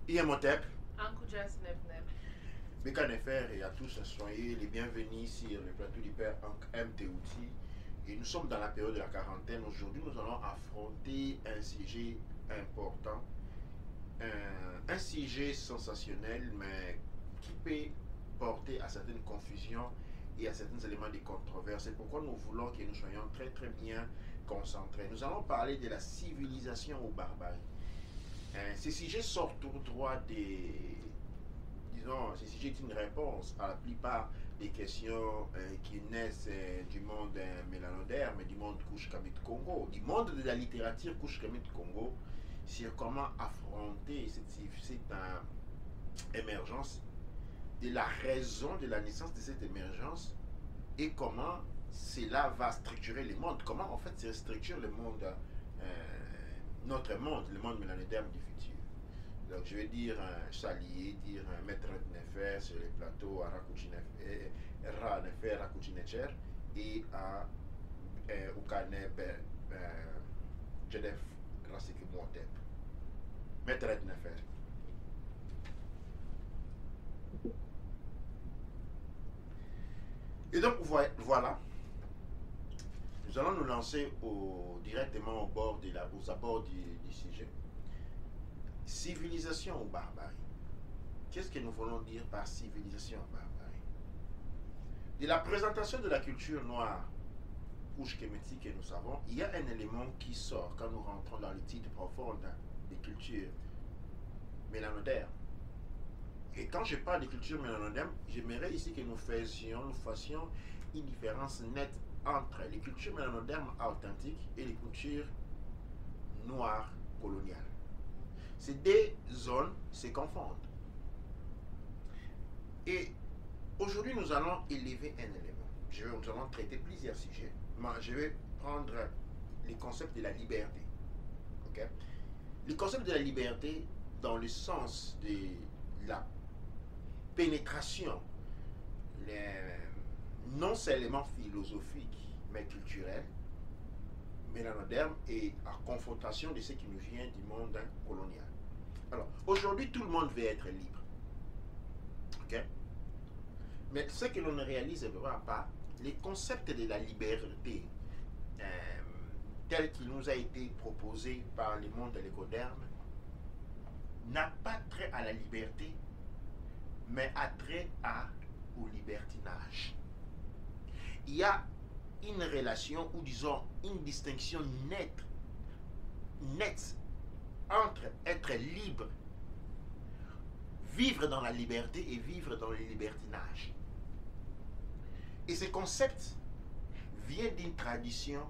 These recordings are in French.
Iemotep, Ankujas Nebneb. Bécanefer et à tous, soyez les bienvenus sur le plateau du Père MTouti. Et nous sommes dans la période de la quarantaine. Aujourd'hui, nous allons affronter un sujet important, un sujet sensationnel, mais qui peut porter à certaines confusions et à certains éléments de controverse. C'est pourquoi nous voulons que nous soyons très très bien concentrés. Nous allons parler de la civilisation ou barbarie. Ce sujet sort tout droit des... Disons, ce sujet est une réponse à la plupart des questions qui naissent du monde mélanoderme, du monde Kouch-Kamit Congo, du monde de la littérature Kouch-Kamit Congo, sur comment affronter cette émergence, de la raison de la naissance de cette émergence et comment cela va structurer le monde, comment en fait ça structure le monde, notre monde, le monde mélanoderme du futur. Donc je vais dire Chalier, dire Maître Nefer sur les plateaux à Nefer, Rakouchinecher et à Oukaneb Jedef Rasiki Montep. Maître Nefer. Et donc voilà, nous allons nous lancer directement aux abords du sujet. Civilisation ou barbarie. Qu'est-ce que nous voulons dire par civilisation ou barbarie? De la présentation de la culture noire, Kouch-Keméti que nous savons, il y a un élément qui sort quand nous rentrons dans l'étude profonde des cultures mélanodermes. Et quand je parle de culture mélanoderme, j'aimerais ici que nous fassions une différence nette entre les cultures mélanodermes authentiques et les cultures noires coloniales. Ces deux zones se confondent. Et aujourd'hui, nous allons élever un élément. Nous allons traiter plusieurs sujets. Mais je vais prendre le concept de la liberté. Okay? Le concept de la liberté dans le sens de la pénétration, non seulement philosophique, mais culturelle, mélanoderme et à confrontation de ce qui nous vient du monde colonial. Alors, aujourd'hui, tout le monde veut être libre. Ok? Mais ce que l'on ne réalise vraiment pas, les concepts de la liberté tel qu'il nous a été proposé par le monde de l'écoderme n'a pas trait à la liberté, mais a trait au libertinage. Il y a une relation, ou disons une distinction nette entre être libre, vivre dans la liberté et vivre dans le libertinage. Et ce concept vient d'une tradition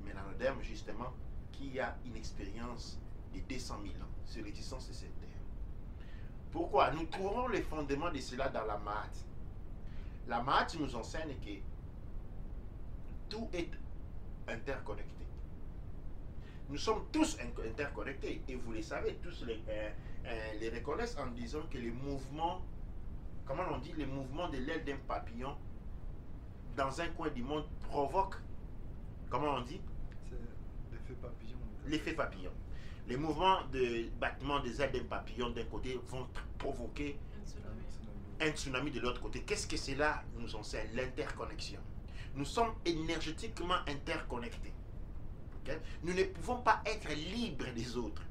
mélanoderme justement qui a une expérience de 200 000 ans sur l'existence de cette terre. Pourquoi? Nous trouvons les fondements de cela dans la Mahat. La Mahat nous enseigne que tout est interconnecté. Nous sommes tous interconnectés et vous le savez, tous les reconnaissent en disant que les mouvements, comment on dit, les mouvements de l'aile d'un papillon dans un coin du monde provoquent, comment on dit? C'est l'effet papillon. L'effet papillon. Les mouvements de battement des ailes d'un papillon d'un côté vont provoquer un tsunami de l'autre côté. Qu'est-ce que cela nous enseigne? L'interconnexion. Nous sommes énergétiquement interconnectés. Okay? Nous ne pouvons pas être libres des autres.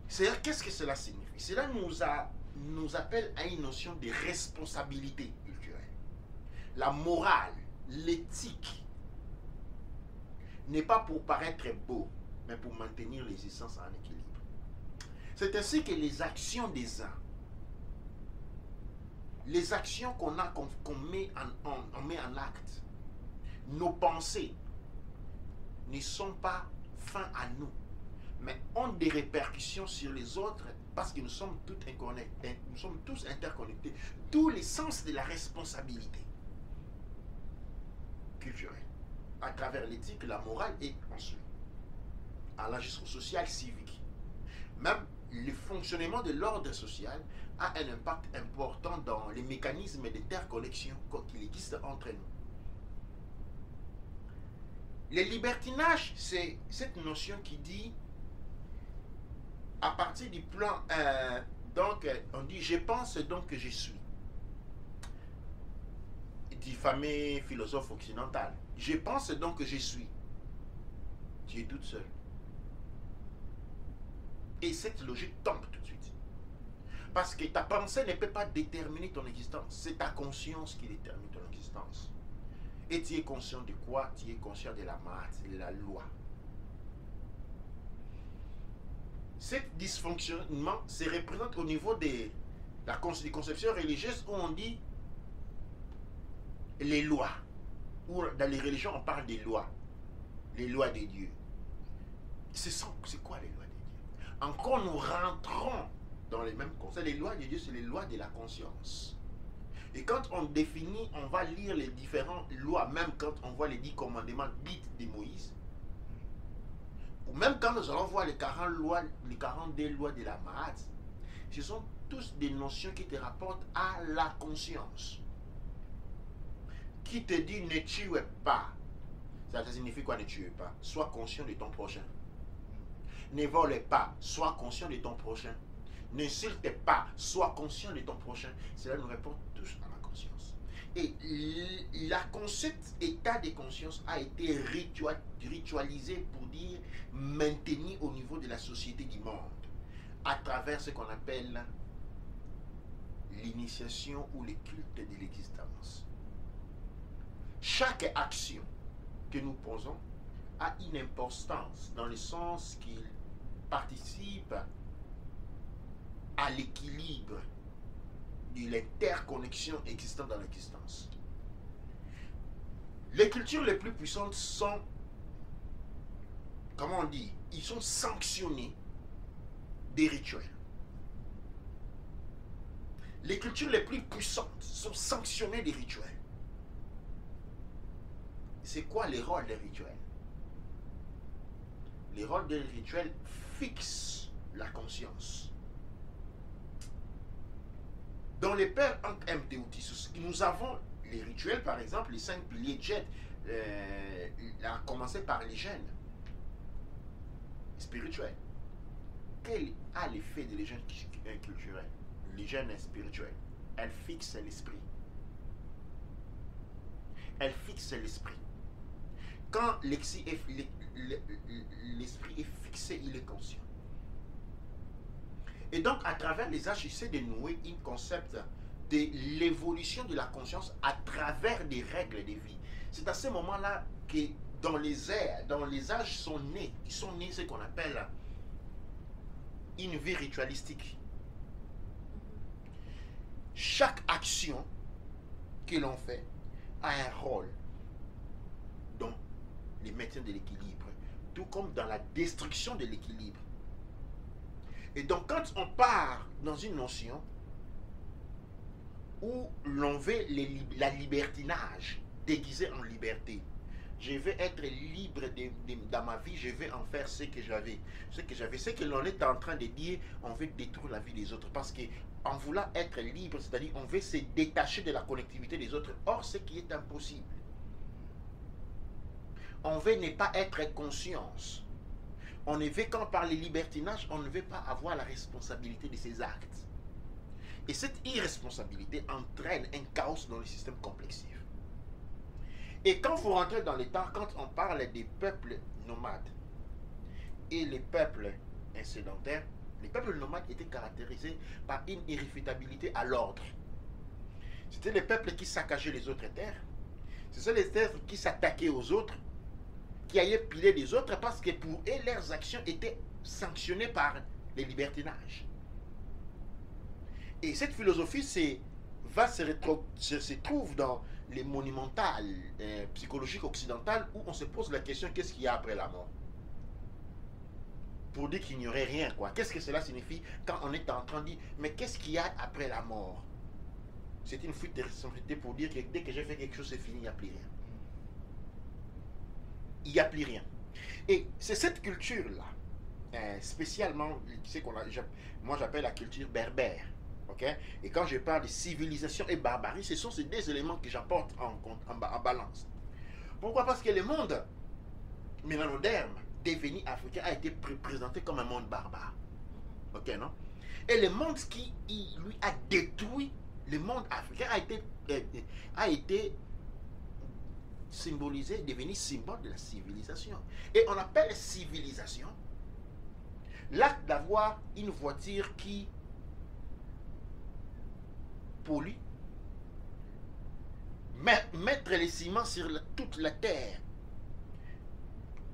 C'est-à-dire, qu'est-ce que cela signifie? Cela nous appelle à une notion de responsabilité culturelle. La morale, l'éthique n'est pas pour paraître beau, mais pour maintenir les essences en équilibre. C'est ainsi que les actions des uns, les actions qu'on met en acte, nos pensées ne sont pas fins à nous, mais ont des répercussions sur les autres parce que nous sommes tous interconnectés. D'où le sens de la responsabilité culturelle, à travers l'éthique, la morale et ensuite à la gestion sociale civique. Même le fonctionnement de l'ordre social a un impact important dans les mécanismes d'interconnexion qu'il existe entre nous. Le libertinage, c'est cette notion qui dit à partir du plan, donc on dit je pense donc que je suis. Du fameux philosophe occidental. Je pense donc que je suis. Tu es toute seule. Et cette logique tombe tout de suite. Parce que ta pensée ne peut pas déterminer ton existence. C'est ta conscience qui détermine ton existence. Et tu es conscient de quoi? Tu es conscient de la masse, de la loi. Ce dysfonctionnement se représente au niveau des conceptions religieuses où on dit les lois. Ou dans les religions, on parle des lois. Les lois de Dieu. C'est quoi les lois de Dieu? Encore nous rentrons dans les mêmes concepts. Les lois de Dieu, c'est les lois de la conscience. Et quand on définit, on va lire les différentes lois, même quand on voit les 10 commandements dits de Moïse, ou même quand nous allons voir les 42 lois de la Mahat, ce sont tous des notions qui te rapportent à la conscience. Qui te dit ne tue pas. Ça signifie quoi ne tue pas? Sois conscient de ton prochain. Ne vole pas. Sois conscient de ton prochain. N'insulte pas. Sois conscient de ton prochain. Cela nous rapporte tous à la conscience. Et cet état de conscience a été ritualisé pour dire maintenu au niveau de la société du monde à travers ce qu'on appelle l'initiation ou le culte de l'existence. Chaque action que nous posons a une importance dans le sens qu'il participe à l'équilibre de l'interconnexion existante dans l'existence. Les cultures les plus puissantes sont, comment on dit, ils sont sanctionnés des rituels. Les cultures les plus puissantes sont sanctionnées des rituels. C'est quoi les rôles des rituels? Les rôles des rituels fixent la conscience. Dans les pères MTOT, nous avons les rituels, par exemple, les 5 piliers de Jet, à commencer par les gènes spirituels. Quel a l'effet de l'hygiène culturelle? L'hygiène spirituelle, elle fixe l'esprit. Elle fixe l'esprit. Quand l'esprit est fixé, il est conscient. Et donc, à travers les âges, j'essaie de nouer un concept de l'évolution de la conscience à travers des règles de vie. C'est à ce moment-là que dans les âges sont nés ce qu'on appelle une vie ritualistique. Chaque action que l'on fait a un rôle dans le maintien de l'équilibre, tout comme dans la destruction de l'équilibre. Et donc, quand on part dans une notion où l'on veut la libertinage déguisé en liberté, je vais être libre dans ma vie, je vais en faire ce que j'avais. Ce que l'on est en train de dire, on veut détruire la vie des autres. Parce qu'en voulant être libre, c'est-à-dire on veut se détacher de la collectivité des autres. Or, ce qui est impossible. On veut ne pas être conscience. On ne veut, quand on parle de libertinage, on ne veut pas avoir la responsabilité de ses actes. Et cette irresponsabilité entraîne un chaos dans le système complexif. Et quand vous rentrez dans les temps, quand on parle des peuples nomades et les peuples insédentaires, les peuples nomades étaient caractérisés par une irréfutabilité à l'ordre. C'était les peuples qui saccageaient les autres terres. Ce sont les terres qui s'attaquaient aux autres, qui allaient piler les autres parce que pour eux, leurs actions étaient sanctionnées par les libertinages. Et cette philosophie se trouve dans les monumentales psychologiques occidentales où on se pose la question qu'est-ce qu'il y a après la mort? Pour dire qu'il n'y aurait rien, quoi. Qu'est-ce que cela signifie quand on est en train de dire mais qu'est-ce qu'il y a après la mort? C'est une fuite de responsabilité pour dire que dès que j'ai fait quelque chose, c'est fini, il n'y a plus rien. Il n'y a plus rien. Et c'est cette culture-là, spécialement, moi j'appelle la culture berbère. Okay? Et quand je parle de civilisation et barbarie, ce sont ces deux éléments que j'apporte en balance. Pourquoi? Parce que le monde moderne devenu africain a été présenté comme un monde barbare. Ok, non? Et le monde qui lui a détruit le monde africain a été symbolisé, devenu symbole de la civilisation. Et on appelle civilisation l'acte d'avoir une voiture qui pollue, mettre les ciments sur toute la terre,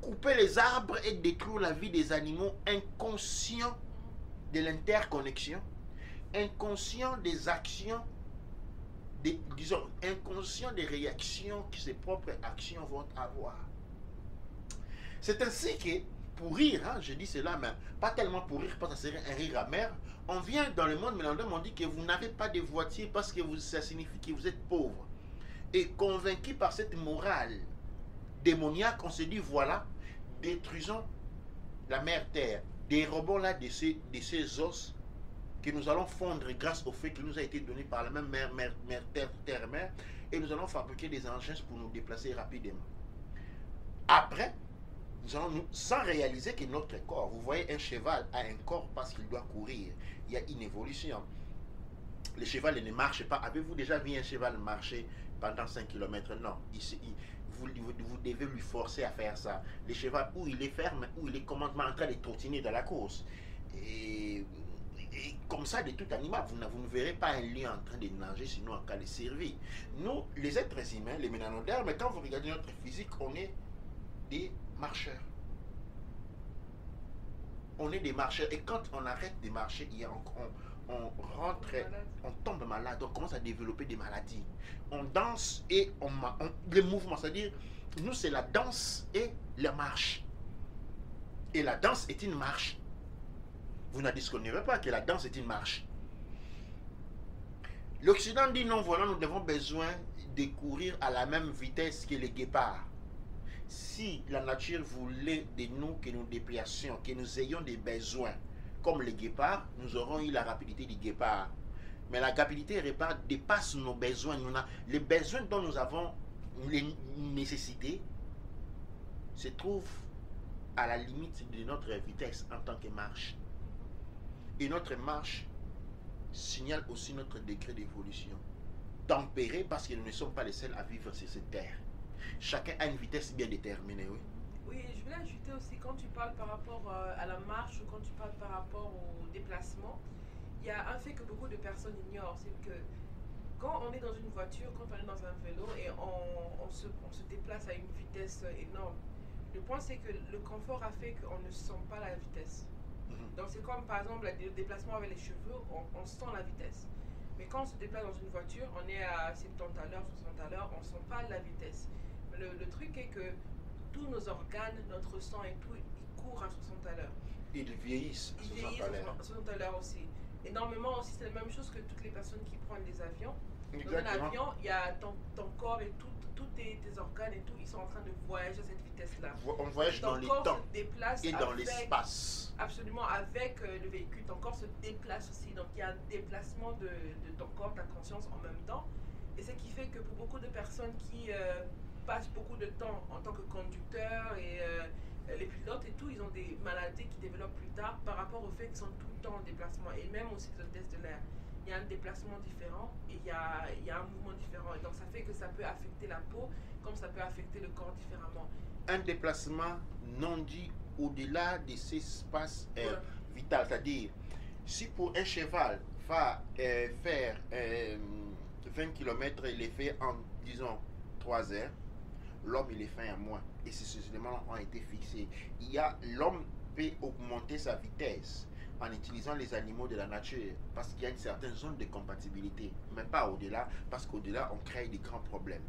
couper les arbres et détruire la vie des animaux, inconscients de l'interconnexion, inconscients des actions, disons, inconscients des réactions que ses propres actions vont avoir. C'est ainsi que, pour rire, hein, je dis cela, mais pas tellement pour rire, parce que ça serait un rire amer, on vient dans le monde mélange, on dit que vous n'avez pas de voiture parce que ça signifie que vous êtes pauvre. Et convaincu par cette morale démoniaque, on se dit, voilà, détruisons la mère terre, dérobons là de ces os que nous allons fondre grâce au fait qu'il nous a été donné par la même mère terre-mère, et nous allons fabriquer des engins pour nous déplacer rapidement. Après, nous allons, sans réaliser que notre corps, vous voyez, un cheval a un corps parce qu'il doit courir. Il y a une évolution. Le cheval ne marche pas. Avez-vous déjà vu un cheval marcher pendant 5 km? Non. Vous devez lui forcer à faire ça. Le cheval, où il est ferme, où il est commandement en train de trottiner dans la course. Et comme ça, de tout animal, vous ne verrez pas un lion en train de nager, sinon en cas de survie. Nous, les êtres humains, les mélanodermes, mais quand vous regardez notre physique, on est des marcheurs. On est des marcheurs. Et quand on arrête de marcher, on rentre, on tombe malade, on commence à développer des maladies. On danse et les mouvements, c'est-à-dire, nous, c'est la danse et la marche. Et la danse est une marche. Vous ne disconnerez pas que la danse est une marche. L'Occident dit non, voilà, nous avons besoin de courir à la même vitesse que les guépards. Si la nature voulait de nous que nous déplacions, que nous ayons des besoins, comme les guépards, nous aurons eu la rapidité du guépard. Mais la rapidité dépasse nos besoins. Les besoins dont nous avons les nécessités se trouvent à la limite de notre vitesse en tant que marche. Et notre marche signale aussi notre degré d'évolution. Tempéré parce que nous ne sommes pas les seuls à vivre sur cette terre. Chacun a une vitesse bien déterminée, oui. Oui, je voulais ajouter aussi, quand tu parles par rapport à la marche ou quand tu parles par rapport au déplacement, il y a un fait que beaucoup de personnes ignorent, c'est que quand on est dans une voiture, quand on est dans un vélo et on se déplace à une vitesse énorme, le point c'est que le confort a fait qu'on ne sent pas la vitesse. Donc c'est comme par exemple le déplacement avec les cheveux, on sent la vitesse. Mais quand on se déplace dans une voiture, on est à 70 à l'heure, 60 à l'heure, on ne sent pas la vitesse. Le truc est que tous nos organes, notre sang et tout, ils courent à 60 à l'heure. Ils vieillissent à 60 à l'heure aussi. Énormément aussi, c'est la même chose que toutes les personnes qui prennent des avions. Exactement. Dans un avion, il y a ton corps et tous tes organes et tout, ils sont en train de voyager à cette vitesse-là. On voyage dans les temps se déplace et dans l'espace. Absolument, avec le véhicule, ton corps se déplace aussi. Donc il y a un déplacement de ton corps, ta conscience en même temps. Et ce qui fait que pour beaucoup de personnes qui passent beaucoup de temps en tant que conducteurs et les pilotes et tout, ils ont des maladies qui développent plus tard par rapport au fait qu'ils sont tout le temps en déplacement. Et même aussi le test de l'air. Il y a un déplacement différent et il y a un mouvement différent. Et donc ça fait que ça peut affecter la peau comme ça peut affecter le corps différemment. Un déplacement non dit au-delà de ces espaces vitaux. C'est-à-dire, si pour un cheval va faire 20 km, il les fait en, disons, 3 heures, l'homme il les fait en moins. Et ces éléments ont été fixés. L'homme peut augmenter sa vitesse en utilisant les animaux de la nature parce qu'il y a une certaine zone de compatibilité, mais pas au-delà, parce qu'au-delà on crée des grands problèmes.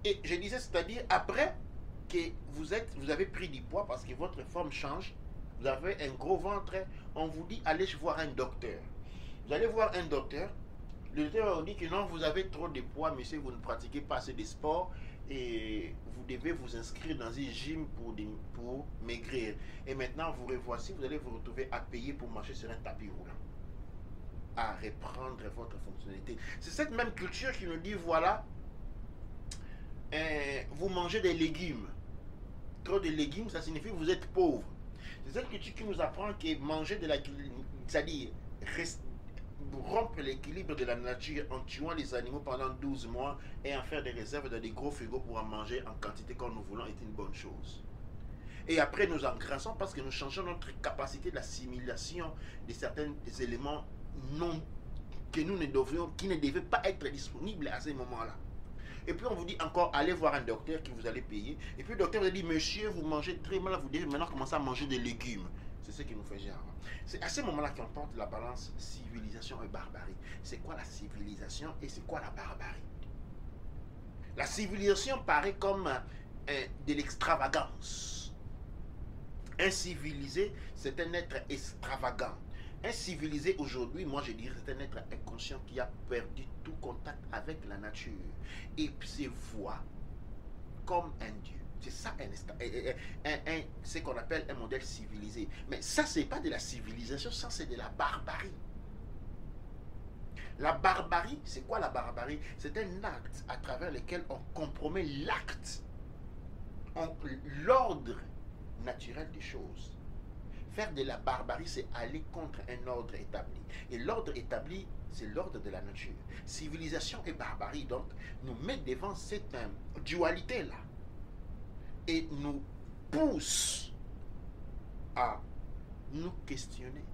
Et je disais, c'est-à-dire après que vous avez pris du poids parce que votre forme change, vous avez un gros ventre, on vous dit allez voir un docteur. Vous allez voir un docteur, le docteur vous dit que non, vous avez trop de poids, monsieur, vous ne pratiquez pas assez de sport et vous devez vous inscrire dans un gym pour maigrir. Et maintenant, vous revoici, vous allez vous retrouver à payer pour marcher sur un tapis roulant, à reprendre votre fonctionnalité. C'est cette même culture qui nous dit, voilà, vous mangez des légumes. Trop de légumes, ça signifie que vous êtes pauvre. C'est cette culture qui nous apprend que manger c'est-à-dire rompre l'équilibre de la nature en tuant les animaux pendant 12 mois et en faire des réserves dans des gros frigos pour en manger en quantité comme nous voulons est une bonne chose. Et après nous engraissons parce que nous changeons notre capacité d'assimilation de certains éléments non, que nous ne devions, qui ne devaient pas être disponibles à ce moment-là. Et puis on vous dit encore, allez voir un docteur qui vous allez payer. Et puis le docteur vous a dit, monsieur, vous mangez très mal, vous devez maintenant commencer à manger des légumes. C'est ce qui nous fait genre. C'est à ce moment-là qu'on porte la balance civilisation et barbarie. C'est quoi la civilisation et c'est quoi la barbarie? La civilisation paraît comme de l'extravagance. Un civilisé, c'est un être extravagant. Un civilisé aujourd'hui, moi je dirais, c'est un être inconscient qui a perdu tout contact avec la nature et se voit comme un dieu. C'est ça ce qu'on appelle un modèle civilisé. Mais ça, c'est pas de la civilisation, ça c'est de la barbarie. La barbarie, c'est quoi la barbarie? C'est un acte à travers lequel on compromet l'acte, l'ordre naturel des choses. Faire de la barbarie, c'est aller contre un ordre établi. Et l'ordre établi, c'est l'ordre de la nature. Civilisation et barbarie, donc, nous met devant cette dualité-là. Et nous pousse à nous questionner.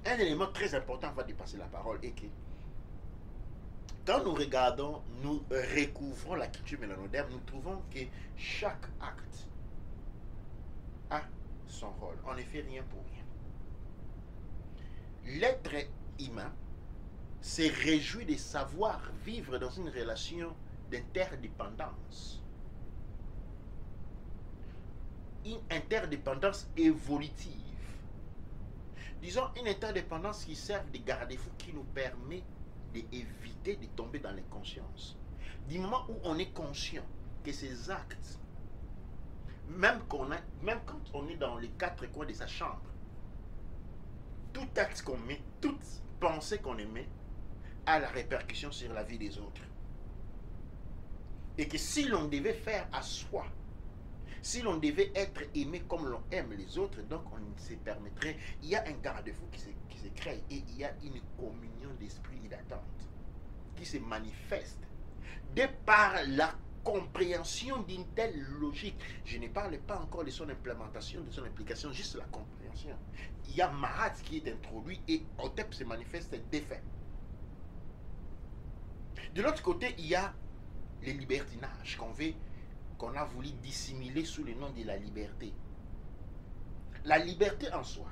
Un élément très important va dépasser la parole est que quand nous regardons, nous recouvrons la culture mélanoderme, nous trouvons que chaque acte a son rôle. On ne fait rien pour rien. L'être humain se réjouit de savoir vivre dans une relation d'interdépendance. Une interdépendance évolutive. Disons une interdépendance qui sert de garde-fou qui nous permet d'éviter de tomber dans l'inconscience. Du moment où on est conscient que ces actes, même quand on est dans les quatre coins de sa chambre, tout acte qu'on met, toute pensée qu'on émet a la répercussion sur la vie des autres. Et que si l'on devait faire à soi, si l'on devait être aimé comme l'on aime les autres, donc on se permettrait, il y a un garde-fou qui se crée et il y a une communion d'esprit et d'attente qui se manifeste de par la compréhension d'une telle logique. Je ne parle pas encore de son implémentation, de son implication, juste la compréhension. Il y a Mahat qui est introduit et Otep se manifeste d'effet. De l'autre côté, il y a les libertinages qu'on a voulu dissimuler sous le nom de la liberté. La liberté en soi.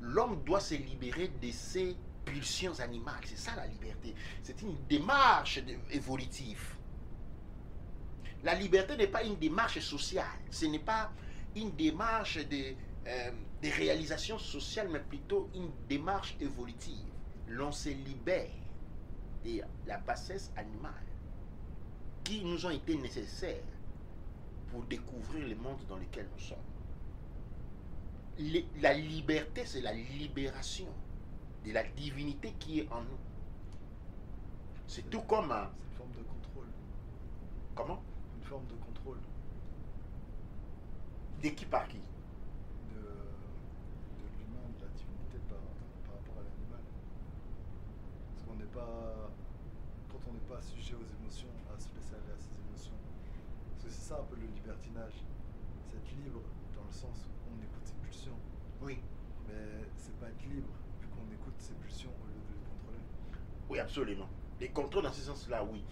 L'homme doit se libérer de ses pulsions animales. C'est ça la liberté. C'est une démarche évolutive. La liberté n'est pas une démarche sociale. Ce n'est pas une démarche de réalisation sociale, mais plutôt une démarche évolutive. L'on se libère de la bassesse animale qui nous ont été nécessaires pour découvrir le monde dans lequel nous sommes. La liberté, c'est la libération de la divinité qui est en nous. C'est tout comme un... C'est une forme de contrôle. Comment? Une forme de contrôle. De qui par qui? De l'humain, de la divinité par rapport à l'animal. Parce qu'on n'est pas... Quand on n'est pas sujet aux émotions, à se laisser aller à ses émotions. Parce que c'est ça un peu le libertinage. C'est être libre dans le sens où on écoute ses pulsions. Oui. Mais c'est pas être libre, vu qu'on écoute ses pulsions au lieu de les contrôler. Oui, absolument. Les contrôles dans ce sens-là, oui.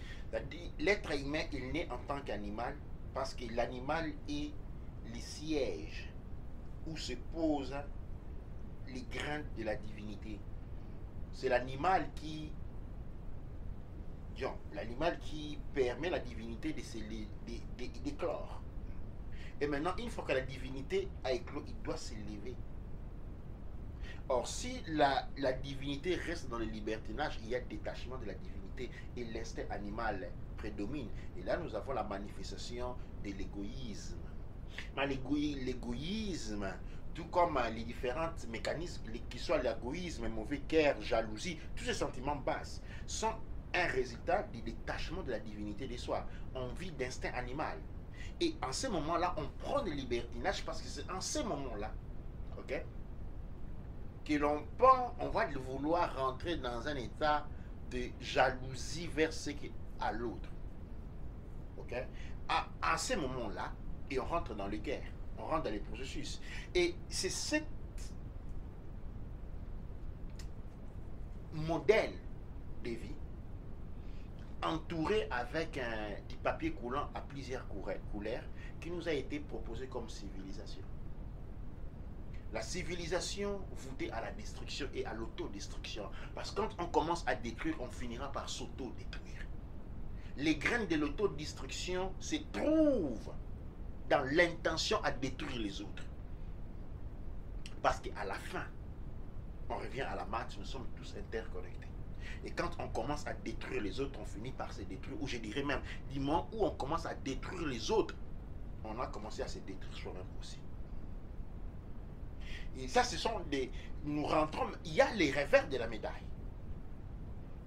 L'être humain, il naît en tant qu'animal parce que l'animal est le siège où se posent les grains de la divinité. C'est l'animal qui permet la divinité d'éclore. Et maintenant, une fois que la divinité a éclos, il doit s'élever. Or, si la divinité reste dans le libertinage, il y a détachement de la divinité et l'instinct animal prédomine. Et là, nous avons la manifestation de l'égoïsme. Mais l'égoïsme, tout comme les différents mécanismes, qui soient l'égoïsme, mauvais cœur, jalousie, tous ces sentiments basses, sont un résultat du détachement de la divinité de soi. On vit d'instinct animal. Et en ce moment-là, on prend le libertinage parce que c'est en ce moment-là, ok, que l'on pense, on va vouloir rentrer dans un état de jalousie vers ce qui est à l'autre. Ok? À ces moments-là, et on rentre dans les guerres, on rentre dans les processus. Et c'est ce modèle de vie entouré avec du papier coulant à plusieurs couleurs qui nous a été proposé comme civilisation. La civilisation voûtée à la destruction et à l'autodestruction. Parce que quand on commence à détruire, on finira par s'auto-détruire. Les graines de l'autodestruction se trouvent dans l'intention à détruire les autres. Parce qu'à la fin, on revient à la maths, nous sommes tous interconnectés. Et quand on commence à détruire les autres, on finit par se détruire. Ou je dirais même, du moment où on commence à détruire les autres, on a commencé à se détruire soi-même aussi. Et ça, ce sont des... Nous rentrons... Il y a les revers de la médaille.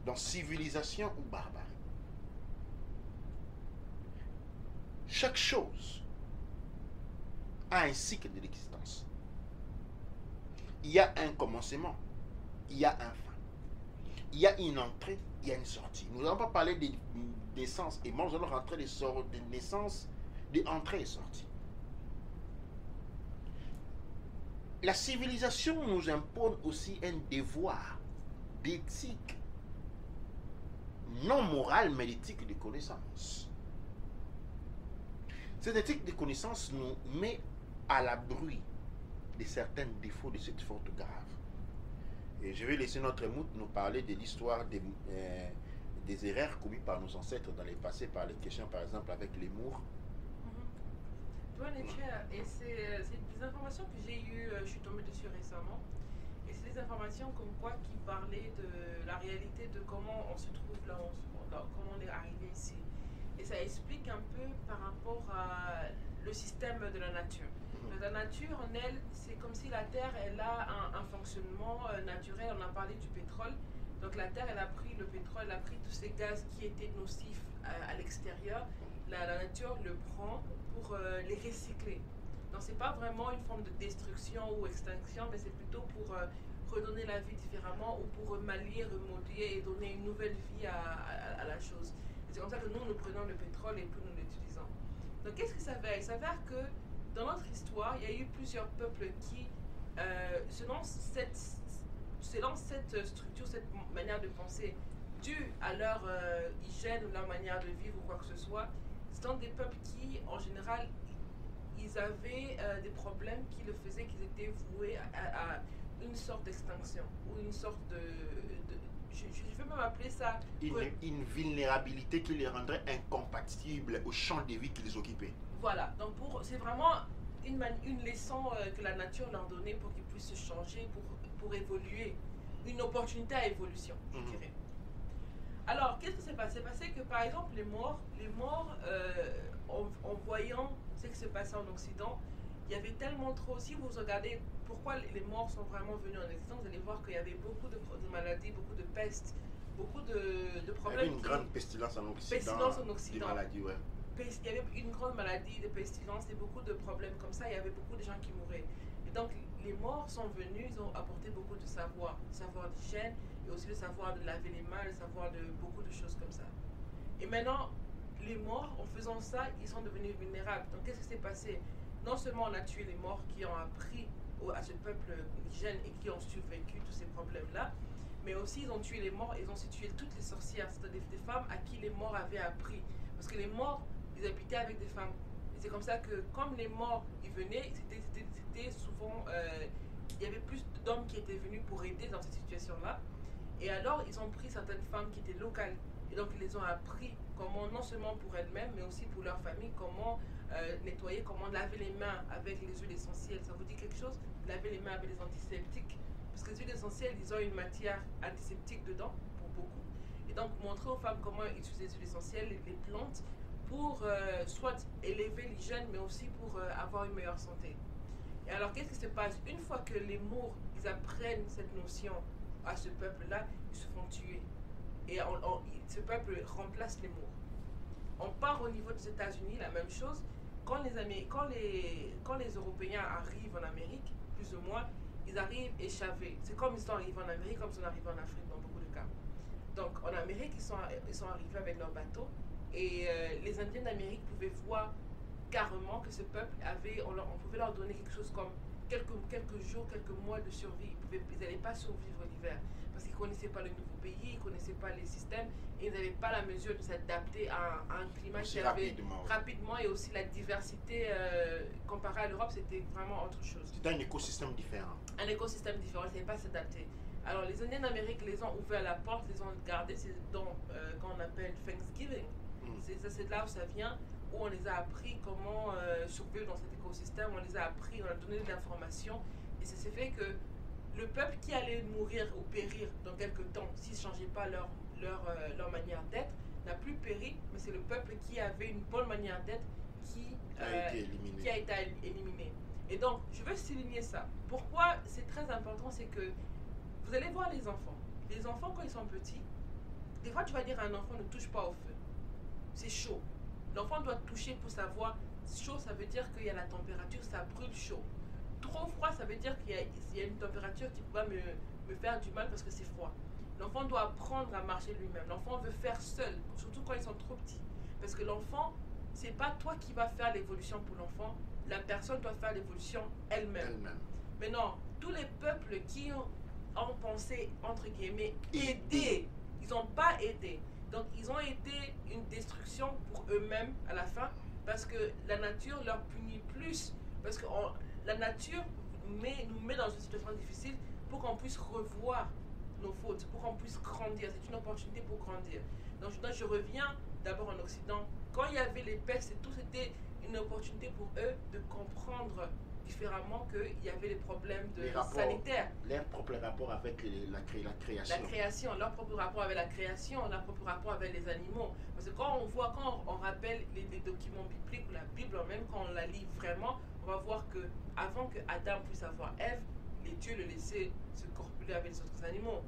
Dans civilisation ou barbarie. Chaque chose a un cycle de l'existence. Il y a un commencement. Il y a un fin. Il y a une entrée, il y a une sortie. Nous n'allons pas parler de naissance et mort, nous allons rentrer de naissance, d'entrée et sortie. La civilisation nous impose aussi un devoir d'éthique, non morale, mais d'éthique de connaissance. Cette éthique de connaissance nous met à l'abri de certains défauts de cette faute grave. Et je vais laisser notre Mout nous parler de l'histoire des erreurs commises par nos ancêtres dans le passé, par les questions par exemple avec les Mours. Et c'est des informations que j'ai eues, je suis tombée dessus récemment. Et c'est des informations comme quoi qui parlaient de la réalité de comment on se trouve là, comment on est arrivé ici. Et ça explique un peu par rapport à le système de la nature. La nature, en elle, c'est comme si la Terre, elle a un fonctionnement naturel. On a parlé du pétrole. Donc la Terre, elle a pris le pétrole, elle a pris tous ces gaz qui étaient nocifs à l'extérieur. La nature le prend pour les recycler. Donc c'est pas vraiment une forme de destruction ou extinction, mais c'est plutôt pour redonner la vie différemment ou pour remanier, remodeler et donner une nouvelle vie à la chose. C'est comme ça que nous prenons le pétrole et puis nous l'utilisons. Donc qu'est-ce que ça s'avère? Il s'avère que dans notre histoire, il y a eu plusieurs peuples qui, selon cette structure, cette manière de penser, due à leur hygiène ou leur manière de vivre ou quoi que ce soit, ce sont des peuples qui, en général, ils avaient des problèmes qui le faisaient qu'ils étaient voués à une sorte d'extinction ou une sorte je vais même appeler ça... Une vulnérabilité qui les rendrait incompatibles au champ de vie qu'ils occupaient. Voilà, donc c'est vraiment une leçon que la nature leur donnait pour qu'ils puissent se changer, pour évoluer. Une opportunité à évolution, je dirais. Alors, qu'est-ce qui s'est passé? C'est passé que, par exemple, les morts en voyant ce qui se passait en Occident, il y avait tellement trop... Si vous regardez pourquoi les morts sont vraiment venus en Occident, vous allez voir qu'il y avait beaucoup de maladies, beaucoup de pestes, beaucoup de problèmes. Il y avait une grande pestilence en Occident. Pestilence en Occident. Des maladies, ouais. Il y avait une grande maladie, des pestilences et beaucoup de problèmes comme ça. Il y avait beaucoup de gens qui mouraient. Et donc, les morts sont venus, ils ont apporté beaucoup de savoir d'hygiène et aussi le savoir de laver les mains, le savoir de beaucoup de choses comme ça. Et maintenant, les morts, en faisant ça, ils sont devenus vulnérables. Donc, qu'est-ce qui s'est passé? Non seulement on a tué les morts qui ont appris à ce peuple l'hygiène et qui ont survécu tous ces problèmes-là, mais aussi ils ont tué les morts, ils ont aussi tué toutes les sorcières, c'est-à-dire des femmes à qui les morts avaient appris. Parce que les morts, ils habitaient avec des femmes. Et c'est comme ça que, comme les morts, ils venaient, c'était souvent... il y avait plus d'hommes qui étaient venus pour aider dans cette situation-là. Et alors, ils ont pris certaines femmes qui étaient locales. Et donc, ils les ont appris comment, non seulement pour elles-mêmes, mais aussi pour leur famille, comment nettoyer, comment laver les mains avec les huiles essentielles. Ça vous dit quelque chose? Laver les mains avec les antiseptiques. Parce que les huiles essentielles, ils ont une matière antiseptique dedans, pour beaucoup. Et donc, montrer aux femmes comment utiliser les huiles essentielles, les plantes, pour soit élever l'hygiène, mais aussi pour avoir une meilleure santé. Et alors, qu'est-ce qui se passe? Une fois que les Mours, ils apprennent cette notion à ce peuple-là, ils se font tuer. Et ce peuple remplace les Mours. On part au niveau des États-Unis, la même chose. Quand les Européens arrivent en Amérique, plus ou moins, ils arrivent échavés. C'est comme ils sont arrivés en Amérique, comme ils sont arrivés en Afrique dans beaucoup de cas. Donc en Amérique, ils sont arrivés avec leur bateau et les Indiens d'Amérique pouvaient voir carrément que ce peuple avait, on pouvait leur donner quelque chose comme quelques jours, quelques mois de survie. Ils n'allaient pas survivre l'hiver parce qu'ils ne connaissaient pas le nouveau pays, ils ne connaissaient pas les systèmes et ils n'avaient pas la mesure de s'adapter à un climat Aussi qui avait rapidement. et aussi la diversité comparée à l'Europe, c'était vraiment autre chose. C'était un écosystème différent. Un écosystème différent, ils ne savaient pas s'adapter. Alors les Indiens d'Amérique les ont ouvert la porte, les ont gardés, c'est dans qu'on appelle Thanksgiving. C'est là où ça vient, où on les a appris comment survivre dans cet écosystème, on les a appris, on a donné de l'information et ça s'est fait que le peuple qui allait mourir ou périr dans quelques temps s'ils ne changeaient pas leur manière d'être n'a plus péri, mais c'est le peuple qui avait une bonne manière d'être qui a été éliminé. Et donc, je veux souligner ça. Pourquoi c'est très important, c'est que vous allez voir les enfants. Les enfants, quand ils sont petits, des fois, tu vas dire à un enfant ne touche pas au feu. C'est chaud. L'enfant doit toucher pour savoir. Chaud, ça veut dire qu'il y a la température, ça brûle chaud. Trop froid, ça veut dire qu'il y a une température qui va me faire du mal parce que c'est froid. L'enfant doit apprendre à marcher lui-même. L'enfant veut faire seul, surtout quand ils sont trop petits. Parce que l'enfant, c'est pas toi qui vas faire l'évolution pour l'enfant. La personne doit faire l'évolution elle-même. Maintenant, tous les peuples qui ont pensé, entre guillemets, aider, ils n'ont pas aidé. Donc, ils ont été une destruction pour eux-mêmes à la fin parce que la nature leur punit plus. Parce que la nature nous met dans une situation difficile pour qu'on puisse revoir nos fautes, pour qu'on puisse grandir. C'est une opportunité pour grandir. Donc, je reviens d'abord en Occident. Quand il y avait les pestes et tout, c'était une opportunité pour eux de comprendre différemment qu'il y avait des problèmes sanitaires. Leur propre rapport avec la création. La création, leur propre rapport avec la création, leur propre rapport avec les animaux. Parce que quand on rappelle les documents bibliques ou la Bible, même quand on la lit vraiment, on va voir que avant que Adam puisse avoir Ève, les dieux le laissaient se corpuler avec les autres animaux.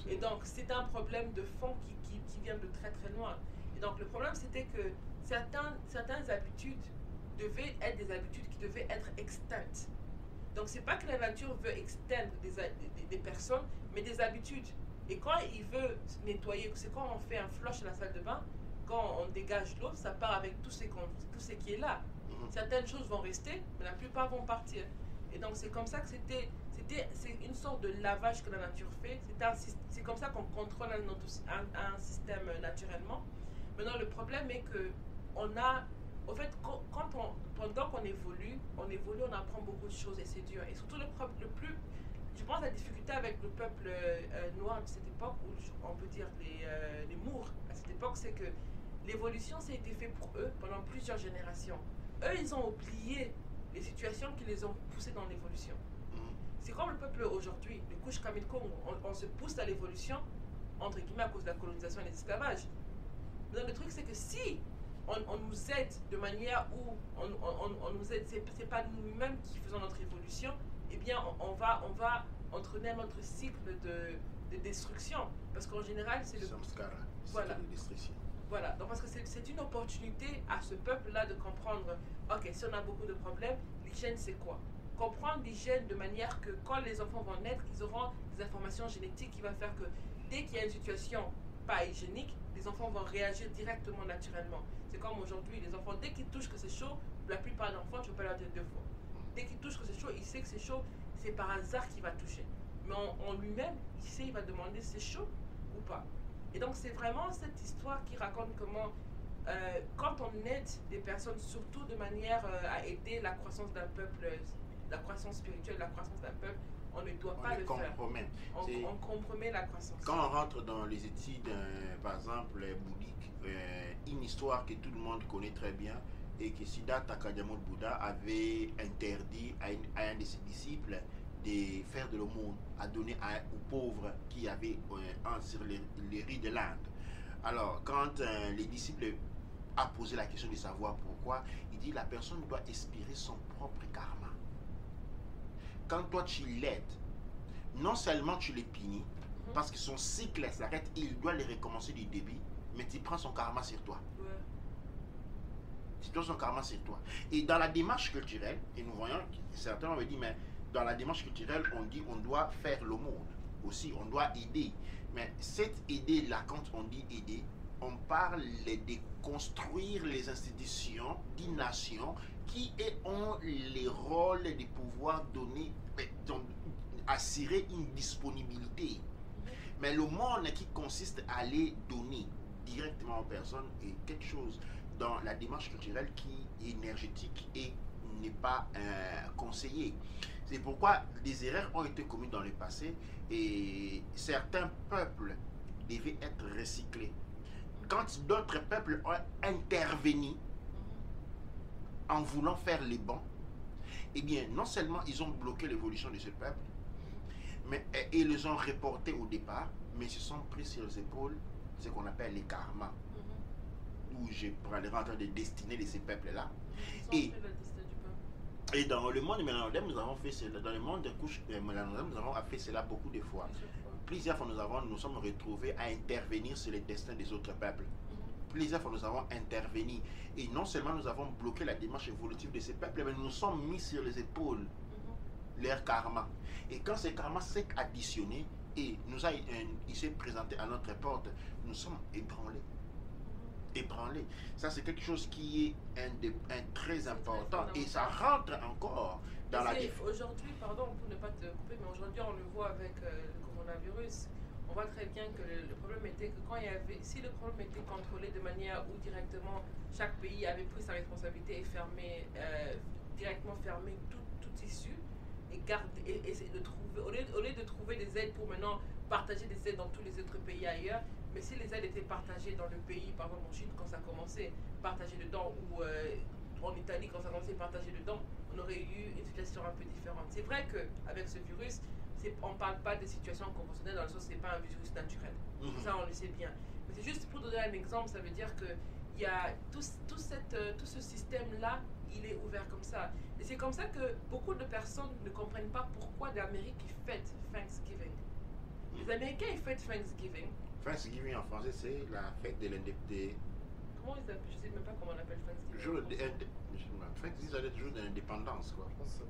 Et donc c'est un problème de fond qui vient de très très loin. Et donc le problème c'était que certaines habitudes devaient être des habitudes qui devaient être extinctes. Donc c'est pas que la nature veut extincre des personnes, mais des habitudes. Et quand il veut nettoyer, c'est quand on fait un flush à la salle de bain, quand on dégage l'eau, ça part avec tout ce qui est là. Certaines choses vont rester, mais la plupart vont partir. Et donc c'est comme ça que c'est une sorte de lavage que la nature fait. C'est comme ça qu'on contrôle un système naturellement. Maintenant, le problème est que en fait, pendant qu'on évolue, on apprend beaucoup de choses et c'est dur. Et surtout je pense la difficulté avec le peuple noir de cette époque, ou on peut dire les Mours à cette époque, c'est que l'évolution, ça a été fait pour eux pendant plusieurs générations. Eux, ils ont oublié les situations qui les ont poussés dans l'évolution. C'est comme le peuple aujourd'hui, le Kush Kamilko, on se pousse à l'évolution, entre guillemets, à cause de la colonisation et de l'esclavage. Mais le truc, c'est que si on nous aide de manière où on nous aide, c'est pas nous-mêmes qui faisons notre évolution, eh bien, on va entraîner notre cycle de destruction. Parce qu'en général, c'est le samskara, voilà. De destruction. Voilà, donc parce que c'est une opportunité à ce peuple-là de comprendre, ok, si on a beaucoup de problèmes, l'hygiène c'est quoi? Comprendre l'hygiène de manière que quand les enfants vont naître, ils auront des informations génétiques qui vont faire que dès qu'il y a une situation pas hygiénique, les enfants vont réagir directement naturellement. C'est comme aujourd'hui, les enfants, dès qu'ils touchent que c'est chaud, la plupart d'enfants, tu ne peux pas leur dire deux fois. Dès qu'ils touchent que c'est chaud, il sait que c'est chaud, c'est par hasard qu'il va toucher. Mais en lui-même, il sait, il va demander si c'est chaud ou pas. Et donc c'est vraiment cette histoire qui raconte comment, quand on aide des personnes, surtout de manière à aider la croissance d'un peuple, la croissance spirituelle, la croissance d'un peuple, on ne doit pas le faire. On compromet la croissance. Quand on rentre dans les études, par exemple, bouddhiques, une histoire que tout le monde connaît très bien, et que Siddhartha Kadamod Bouddha avait interdit à un de ses disciples de faire de l'aumône, à donner aux pauvres qui avaient sur les riz de l'Inde. Alors, quand les disciples a posé la question de savoir pourquoi, il dit la personne doit expirer son propre karma. Quand toi tu l'aides, non seulement tu les punis, parce que son cycle s'arrête, il doit les recommencer du début, mais tu prends son karma sur toi. Tu prends son karma sur toi. Et dans la démarche culturelle, et nous voyons, certains me disent, mais dans la démarche culturelle, on dit on doit faire l'aumône aussi, on doit aider. Mais cette idée-là, quand on dit aider, on parle de construire les institutions d'une nation qui ont les rôles de pouvoir donner, assurer une disponibilité. Mais le monde qui consiste à aller donner directement aux personnes est quelque chose dans la démarche culturelle qui est énergétique et n'est pas conseillé. C'est pourquoi des erreurs ont été commises dans le passé et certains peuples devaient être recyclés. Quand d'autres peuples ont intervenu en voulant faire les bons, eh bien, non seulement ils ont bloqué l'évolution de ce peuple, mais ils les ont reportés au départ, mais ils se sont pris sur les épaules ce qu'on appelle les karmas, où je prendrai en train de destiner de ces peuples-là. Et dans le monde mélanodème, nous avons fait cela. Dans le monde des couches mélanodème, nous avons fait cela beaucoup de fois. Plusieurs fois, nous sommes retrouvés à intervenir sur les destins des autres peuples. Plusieurs fois, nous avons intervenu. Et non seulement nous avons bloqué la démarche évolutive de ces peuples, mais nous nous sommes mis sur les épaules leur karma. Et quand ce karma s'est additionné et il s'est présenté à notre porte, nous sommes ébranlés. Ébranlés. Ça, c'est quelque chose qui est très important et ça rentre encore dans la défense. Aujourd'hui, pardon pour ne pas te couper, mais aujourd'hui, on le voit avec le coronavirus. On voit très bien que le problème était que si le problème était contrôlé de manière où directement chaque pays avait pris sa responsabilité et directement fermé toute issue et essayer de trouver, au lieu de trouver des aides pour maintenant partager des aides dans tous les autres pays ailleurs, mais si les aides étaient partagées dans le pays, par exemple en Chine quand ça a commencé, partagées dedans, ou en Italie quand ça a commencé, partagées dedans, on aurait eu une situation un peu différente. C'est vrai qu'avec ce virus, on ne parle pas de situations conventionnelles dans le sens où ce n'est pas un virus naturel. Ça, on le sait bien. Mais c'est juste pour donner un exemple, ça veut dire que il y a tout ce système-là, il est ouvert comme ça. Et c'est comme ça que beaucoup de personnes ne comprennent pas pourquoi l'Amérique fête Thanksgiving. Les Américains, ils fêtent Thanksgiving. Thanksgiving en français, c'est la fête de l'indépendance. Comment ils appellent? Je ne sais même pas comment on appelle Thanksgiving. Thanksgiving, ça doit être le jour de l'indépendance, quoi. Je pense que ça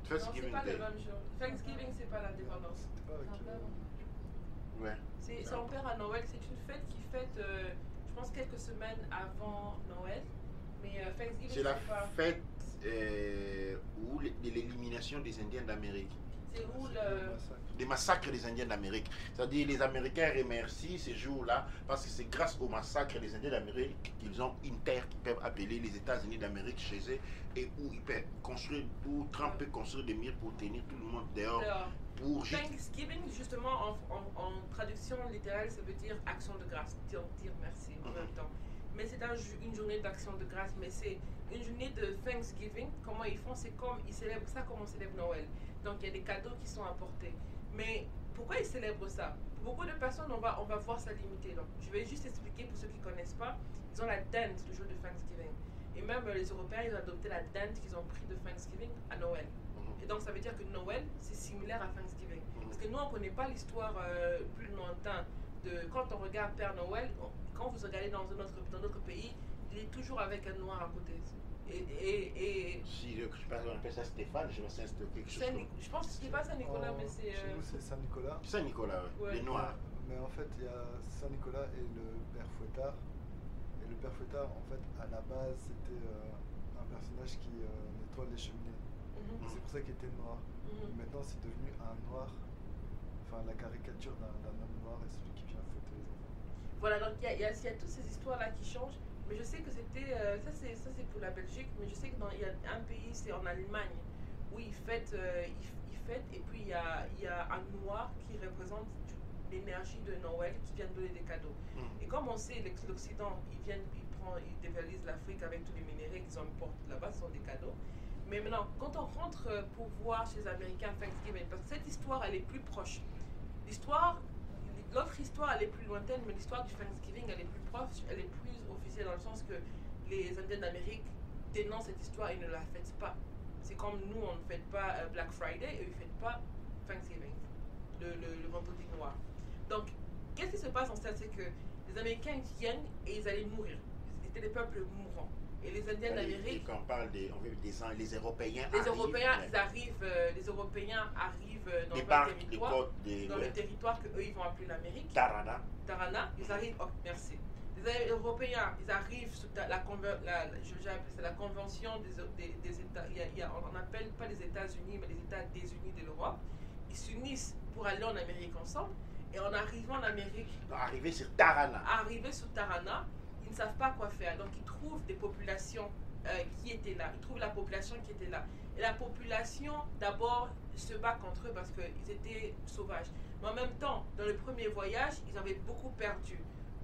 non, c'est pas le même jour. Thanksgiving, c'est pas l'indépendance. c'était pas avec le... Ouais. C'est on perd à Noël. C'est une fête qui fête, je pense, quelques semaines avant Noël. Mais Thanksgiving, c'est la pas... fête de l'élimination des Indiens d'Amérique. C'est où Des massacres des Indiens d'Amérique. C'est-à-dire les Américains remercient ces jours-là parce que c'est grâce au massacre des Indiens d'Amérique qu'ils ont une terre qu'ils peuvent appeler les États-Unis d'Amérique chez eux et où ils peuvent construire, où Trump peut construire des murs pour tenir tout le monde dehors. Pour Thanksgiving, justement, en traduction littérale, ça veut dire action de grâce, dire merci en même temps. Mais c'est une journée d'action de grâce, mais c'est une journée de Thanksgiving. Comment ils font? C'est comme ils célèbrent ça comme on célèbre Noël. Donc il y a des cadeaux qui sont apportés. Mais pourquoi ils célèbrent ça? Pour beaucoup de personnes, on va voir ça limité. Donc je vais juste expliquer pour ceux qui ne connaissent pas. Ils ont la dinde le jour de Thanksgiving. Et même les Européens, ils ont adopté la dinde qu'ils ont pris de Thanksgiving à Noël. Et donc ça veut dire que Noël, c'est similaire à Thanksgiving. Parce que nous, on ne connaît pas l'histoire plus lointaine de quand on regarde Père Noël. Quand vous regardez dans notre pays, il est toujours avec un noir à côté. Si je ne sais pas si on appelle ça Stéphane, je pense que c'est quelque chose. Je pense que ce n'est pas Saint-Nicolas, mais c'est. Chez nous, c'est Saint-Nicolas. Saint-Nicolas, oui. Les noirs. Mais en fait, il y a Saint-Nicolas et le Père Fouettard. Et le Père Fouettard, en fait, à la base, c'était un personnage qui nettoie les cheminées. C'est pour ça qu'il était noir. Maintenant, c'est devenu un noir. Enfin, la caricature d'un homme noir et celui qui vient fouetter les enfants. Voilà, donc il y a toutes ces histoires-là qui changent. Mais je sais que c'était. Ça, c'est pour la Belgique. Mais je sais qu'il y a un pays, c'est en Allemagne, où ils fêtent. Et puis il y a un noir qui représente l'énergie de Noël qui vient donner des cadeaux. Et comme on sait, l'Occident, ils dévalisent l'Afrique avec tous les minéraux qu'ils importent là-bas, ce sont des cadeaux. Mais maintenant, quand on rentre pour voir chez les Américains Thanksgiving, parce que cette histoire, elle est plus proche. L'autre histoire, elle est plus lointaine, mais l'histoire du Thanksgiving, elle est plus proche, elle est plus officielle dans le sens que les Indiens d'Amérique dénoncent cette histoire et ne la fêtent pas. C'est comme nous, on ne fête pas Black Friday et ils ne fêtent pas Thanksgiving, le vendredi noir. Donc, qu'est-ce qui se passe en fait, c'est que les Américains viennent et ils allaient mourir. C'était des peuples mourants. Et les Indiens d'Amérique, quand on parle des les Européens les arrivent, Européens, mais ils arrivent, les Européens arrivent dans débarquent le des territoire, côtes des dans le territoire que eux ils vont appeler l'Amérique. Tarana. Tarana, ils arrivent, oh, merci. Les Européens, ils arrivent sous je appelle ça la convention des États, on n'appelle pas les États-Unis, mais les États désunis de l'Europe. Ils s'unissent pour aller en Amérique ensemble. Et en arrivant en Amérique, Arrivé sur Tarana. arrivés sous Tarana, ils ne savent pas quoi faire. Donc ils trouvent des populations qui étaient là. Ils trouvent la population qui était là. Et la population, d'abord, se bat contre eux parce qu'ils étaient sauvages. Mais en même temps, dans le premier voyage, ils avaient beaucoup perdu.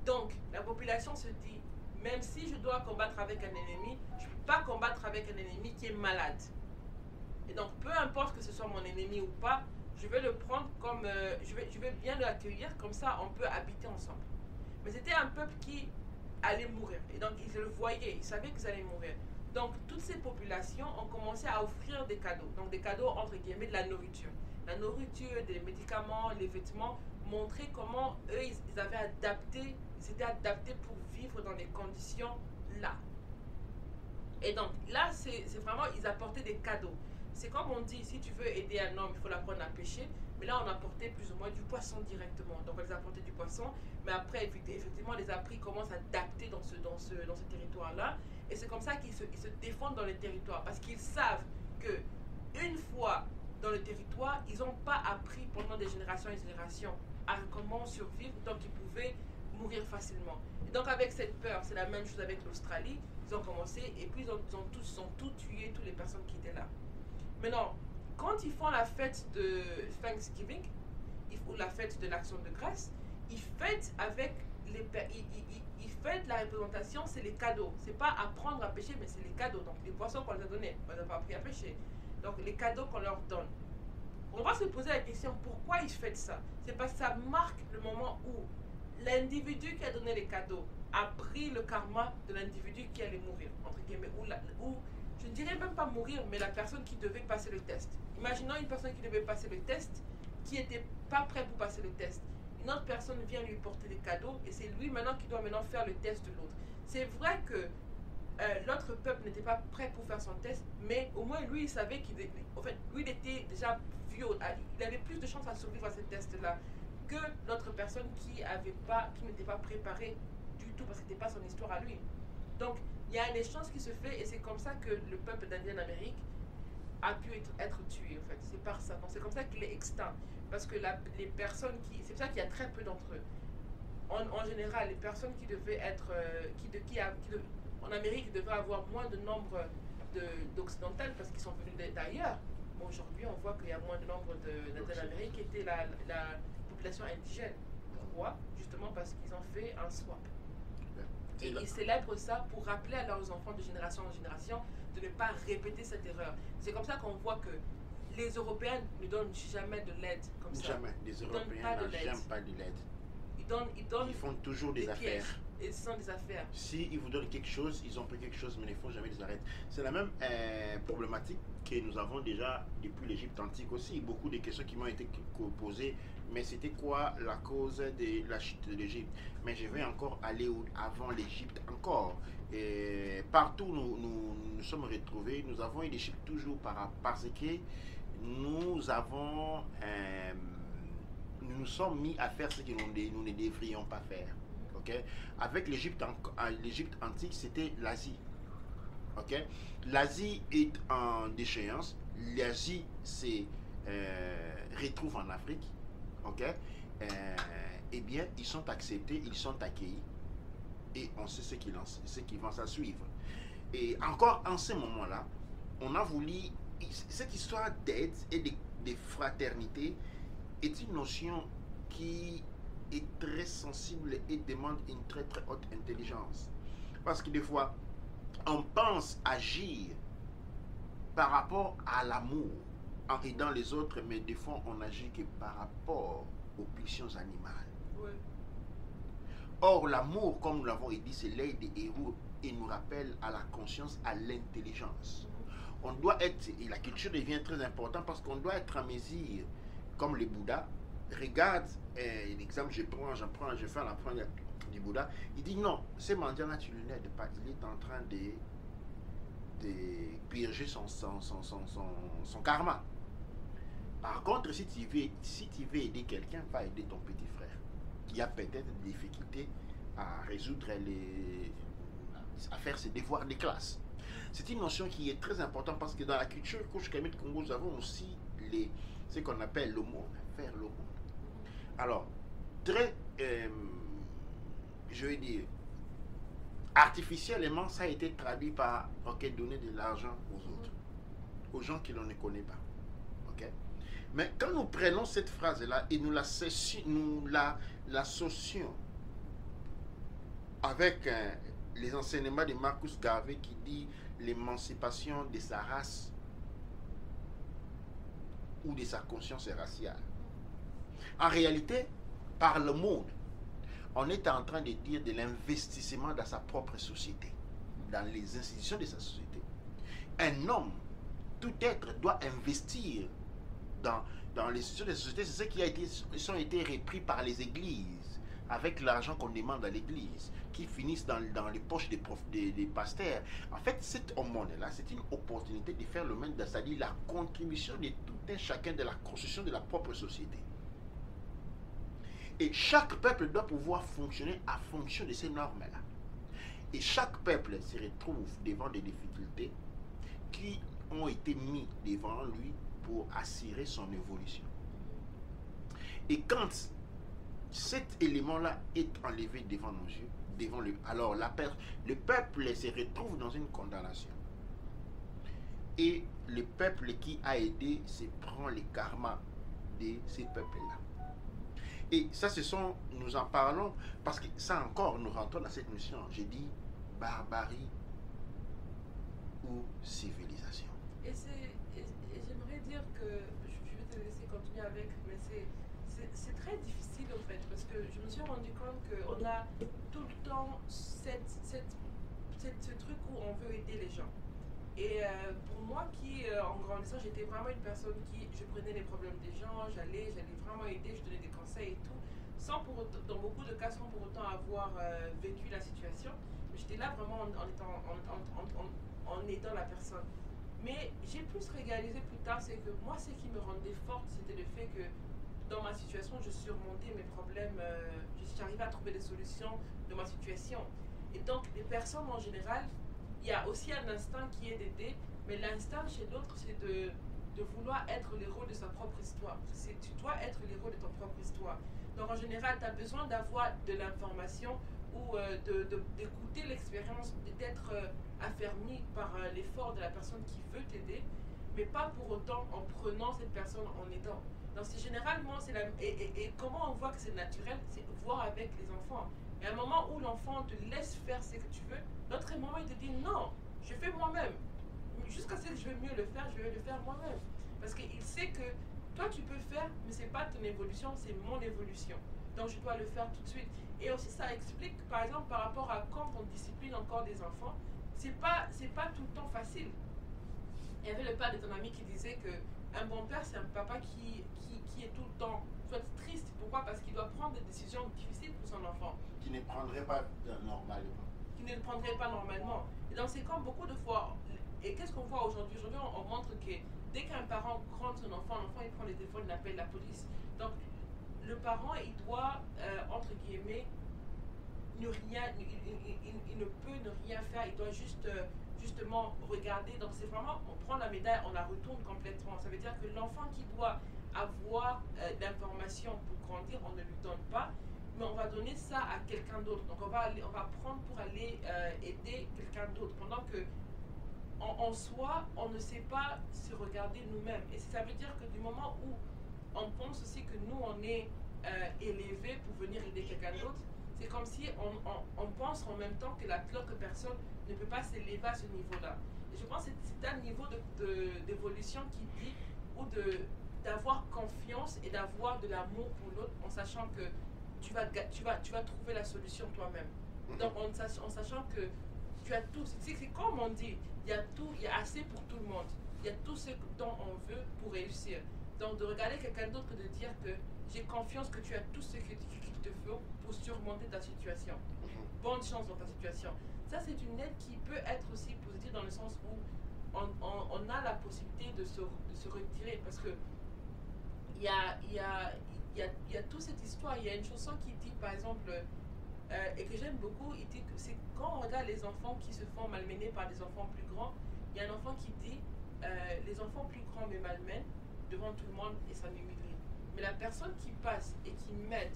Donc, la population se dit, même si je dois combattre avec un ennemi, je ne peux pas combattre avec un ennemi qui est malade. Et donc, peu importe que ce soit mon ennemi ou pas, je vais le prendre comme... je vais bien l'accueillir, comme ça, on peut habiter ensemble. Mais c'était un peuple qui allait mourir. Et donc, ils le voyaient, ils savaient qu'ils allaient mourir. Donc, toutes ces populations ont commencé à offrir des cadeaux. Donc, des cadeaux, entre guillemets, de la nourriture. La nourriture, des médicaments, les vêtements, montrer comment eux, ils avaient adapté, ils s'étaient adaptés pour vivre dans des conditions là. Et donc, là, c'est vraiment, ils apportaient des cadeaux. C'est comme on dit, si tu veux aider un homme, il faut l'apprendre à pêcher. Mais là, on apportait plus ou moins du poisson directement. Donc, on les apportait du poisson. Mais après, effectivement, les appris comment s'adapter dans ce territoire-là. Et c'est comme ça qu'ils se défendent dans le territoire. Parce qu'ils savent que une fois dans le territoire, ils n'ont pas appris pendant des générations et des générations à comment survivre. Donc, ils pouvaient mourir facilement. Et donc, avec cette peur, c'est la même chose avec l'Australie. Ils ont commencé et puis ils ont tout tué, toutes les personnes qui étaient là. Maintenant, quand ils font la fête de Thanksgiving, ou la fête de l'Action de grâce, ils fêtent avec ils fêtent la représentation, c'est les cadeaux. C'est pas apprendre à pêcher, mais c'est les cadeaux. Donc les poissons qu'on leur a donnés, on n'a pas appris à pêcher. Donc les cadeaux qu'on leur donne. On va se poser la question, pourquoi ils fêtent ça? C'est parce que ça marque le moment où l'individu qui a donné les cadeaux a pris le karma de l'individu qui allait mourir, entre guillemets, ou je ne dirais même pas mourir, mais la personne qui devait passer le test. Imaginons une personne qui devait passer le test, qui n'était pas prêt pour passer le test. Une autre personne vient lui porter des cadeaux et c'est lui maintenant qui doit maintenant faire le test de l'autre. C'est vrai que l'autre peuple n'était pas prêt pour faire son test, mais au moins lui, il savait qu'il lui, il était déjà vieux, il avait plus de chances à survivre à ce test-là que l'autre personne qui n'était pas préparée du tout parce que ce n'était pas son histoire à lui. Donc, il y a un échange qui se fait et c'est comme ça que le peuple d'Indien d'Amérique a pu être tué, en fait. C'est par ça. Donc, c'est comme ça qu'il est extinct. Parce que les personnes c'est pour ça qu'il y a très peu d'entre eux. En général, les personnes qui devaient être... en Amérique, ils devaient avoir moins de nombre d'occidentales parce qu'ils sont venus d'ailleurs. Aujourd'hui, on voit qu'il y a moins de nombre d'Indiens d'Amérique qui étaient la population indigène. Pourquoi? Justement parce qu'ils ont fait un swap. Et ils célèbrent ça pour rappeler à leurs enfants de génération en génération de ne pas répéter cette erreur. C'est comme ça qu'on voit que les Européens ne donnent jamais de l'aide comme ça. Jamais. Les Européens n'aiment pas de l'aide. Ils font toujours des affaires. Et ce sont des affaires. S'ils vous donnent quelque chose, ils ont pris quelque chose, mais ils ne font jamais des arrêts. C'est la même problématique que nous avons déjà depuis l'Égypte antique aussi. Beaucoup de questions qui m'ont été posées. Mais c'était quoi la cause de la chute de l'Égypte? Mais je vais encore aller avant l'Égypte encore. Et partout où nous sommes retrouvés, nous avons eu l'Égypte toujours parce que nous avons... nous nous sommes mis à faire ce que nous ne devrions pas faire. Okay? Avec l'Égypte antique, c'était l'Asie. Okay? L'Asie est en déchéance. L'Asie se retrouve en Afrique. Okay? Eh bien, ils sont acceptés, ils sont accueillis. Et on sait ce qui va s'en suivre. Et encore en ce moment-là, on a voulu... Cette histoire d'aide et de fraternité est une notion qui est très sensible et demande une très très haute intelligence. Parce que des fois, on pense agir par rapport à l'amour en aidant les autres, mais des fois on agit que par rapport aux pulsions animales. Oui. Or, l'amour, comme nous l'avons dit, c'est l'aide des héros et nous rappelle à la conscience, à l'intelligence. On doit être, et la culture devient très importante parce qu'on doit être en mesure, comme le Bouddha, regarde, l'exemple je fais l'apprendre du Bouddha, il dit non, ce mendiant-là, tu ne l'aides pas, il est en train de purger son karma. Par contre, si tu veux aider quelqu'un, va aider ton petit frère qui a peut-être des difficultés à résoudre à faire ses devoirs de classe. C'est une notion qui est très importante parce que dans la culture Kouch-Kamit Congo, nous avons aussi ce qu'on appelle l'aumône, faire l'aumône. Alors, très, je vais dire, artificiellement, ça a été traduit par ok, donner de l'argent aux autres, aux gens que l'on ne connaît pas. Ok? Mais quand nous prenons cette phrase-là et nous l'associons avec les enseignements de Marcus Garvey qui dit l'émancipation de sa race ou de sa conscience raciale. En réalité, par le monde, on est en train de dire de l'investissement dans sa propre société, dans les institutions de sa société. Un homme, tout être, doit investir dans les institutions de la société. C'est ce qui ont été repris par les églises, avec l'argent qu'on demande à l'église, qui finissent dans les poches des pasteurs. En fait, cette aumône-là, c'est une opportunité de faire le même, c'est-à-dire la contribution de tout un chacun de la construction de la propre société. Et chaque peuple doit pouvoir fonctionner en fonction de ces normes-là. Et chaque peuple se retrouve devant des difficultés qui ont été mis devant lui pour assurer son évolution. Et quand cet élément-là est enlevé devant nos yeux, alors le peuple se retrouve dans une condamnation. Et le peuple qui a aidé se prend le karma de ces peuples-là. Et ça, nous en parlons, parce que ça encore, nous rentrons dans cette notion, j'ai dit, barbarie ou civilisation. Et j'aimerais dire que, je vais te laisser continuer avec, mais c'est très difficile en fait, parce que je me suis rendu compte qu'on a tout le temps ce truc où on veut aider les gens. Et pour moi qui, en grandissant, j'étais vraiment une personne je prenais les problèmes des gens, j'allais vraiment aider, je donnais des conseils et tout, dans beaucoup de cas, sans pour autant avoir vécu la situation. J'étais là vraiment en aidant la personne. Mais j'ai plus réalisé plus tard, c'est que moi, ce qui me rendait forte, c'était le fait que dans ma situation, je surmontais mes problèmes, j'arrivais à trouver des solutions de ma situation. Et donc, les personnes en général, il y a aussi un instinct qui est d'aider, mais l'instinct chez l'autre, c'est de vouloir être l'héros de sa propre histoire. Tu dois être l'héros de ton propre histoire. Donc en général, tu as besoin d'avoir de l'information ou d'écouter l'expérience, d'être affermi par l'effort de la personne qui veut t'aider, mais pas pour autant en prenant cette personne en aidant. Donc c'est généralement, et comment on voit que c'est naturel, c'est voir avec les enfants. Et à un moment où l'enfant te laisse faire ce que tu veux, l'autre moment il te dit non, je fais moi-même. Jusqu'à ce que je vais mieux le faire, je vais le faire moi-même. Parce qu'il sait que toi tu peux faire, mais c'est pas ton évolution, c'est mon évolution. Donc je dois le faire tout de suite. Et aussi ça explique, par exemple, par rapport à quand on discipline encore des enfants, c'est pas tout le temps facile. Il y avait le père de ton ami qui disait que un bon père, c'est un papa qui est tout le temps soit triste. Pourquoi? Parce qu'il doit prendre des décisions difficiles pour son enfant. Qui ne prendrait pas normalement. Qui ne le prendrait pas normalement. Et donc c'est comme beaucoup de fois. Et qu'est-ce qu'on voit aujourd'hui? Aujourd'hui, on montre que dès qu'un parent grande son enfant, l'enfant il prend le téléphone, il appelle la police. Donc le parent, il doit, entre guillemets, il ne peut ne rien faire. Il doit justement regarder. Donc c'est vraiment, on prend la médaille, on la retourne complètement. Ça veut dire que l'enfant qui doit avoir l'information pour grandir, on ne lui donne pas, mais on va donner ça à quelqu'un d'autre. Donc on va prendre pour aller aider quelqu'un d'autre, pendant que en soi, on ne sait pas se regarder nous-mêmes. Et ça veut dire que du moment où on pense aussi que nous, on est élevé pour venir aider quelqu'un d'autre, c'est comme si on pense en même temps que l'autre personne ne peut pas s'élever à ce niveau-là. Et je pense que c'est un niveau d'évolution qui dit, ou d'avoir confiance et d'avoir de l'amour pour l'autre, en sachant que tu vas trouver la solution toi-même. Donc en sachant que tu as tout, c'est comme on dit, il y a tout, il y a assez pour tout le monde. Il y a tout ce dont on veut pour réussir. Donc de regarder quelqu'un d'autre et de dire que j'ai confiance que tu as tout ce qu'il te faut pour surmonter ta situation. Bonne chance dans ta situation. ça c'est une aide qui peut être aussi positive dans le sens où on a la possibilité de se retirer parce que il y a toute cette histoire. Il y a une chanson qui dit par exemple, et que j'aime beaucoup, il dit que c'est quand on regarde les enfants qui se font malmener par des enfants plus grands, il y a un enfant qui dit les enfants plus grands me malmènent devant tout le monde et ça m'humilie. Mais la personne qui passe et qui m'aide,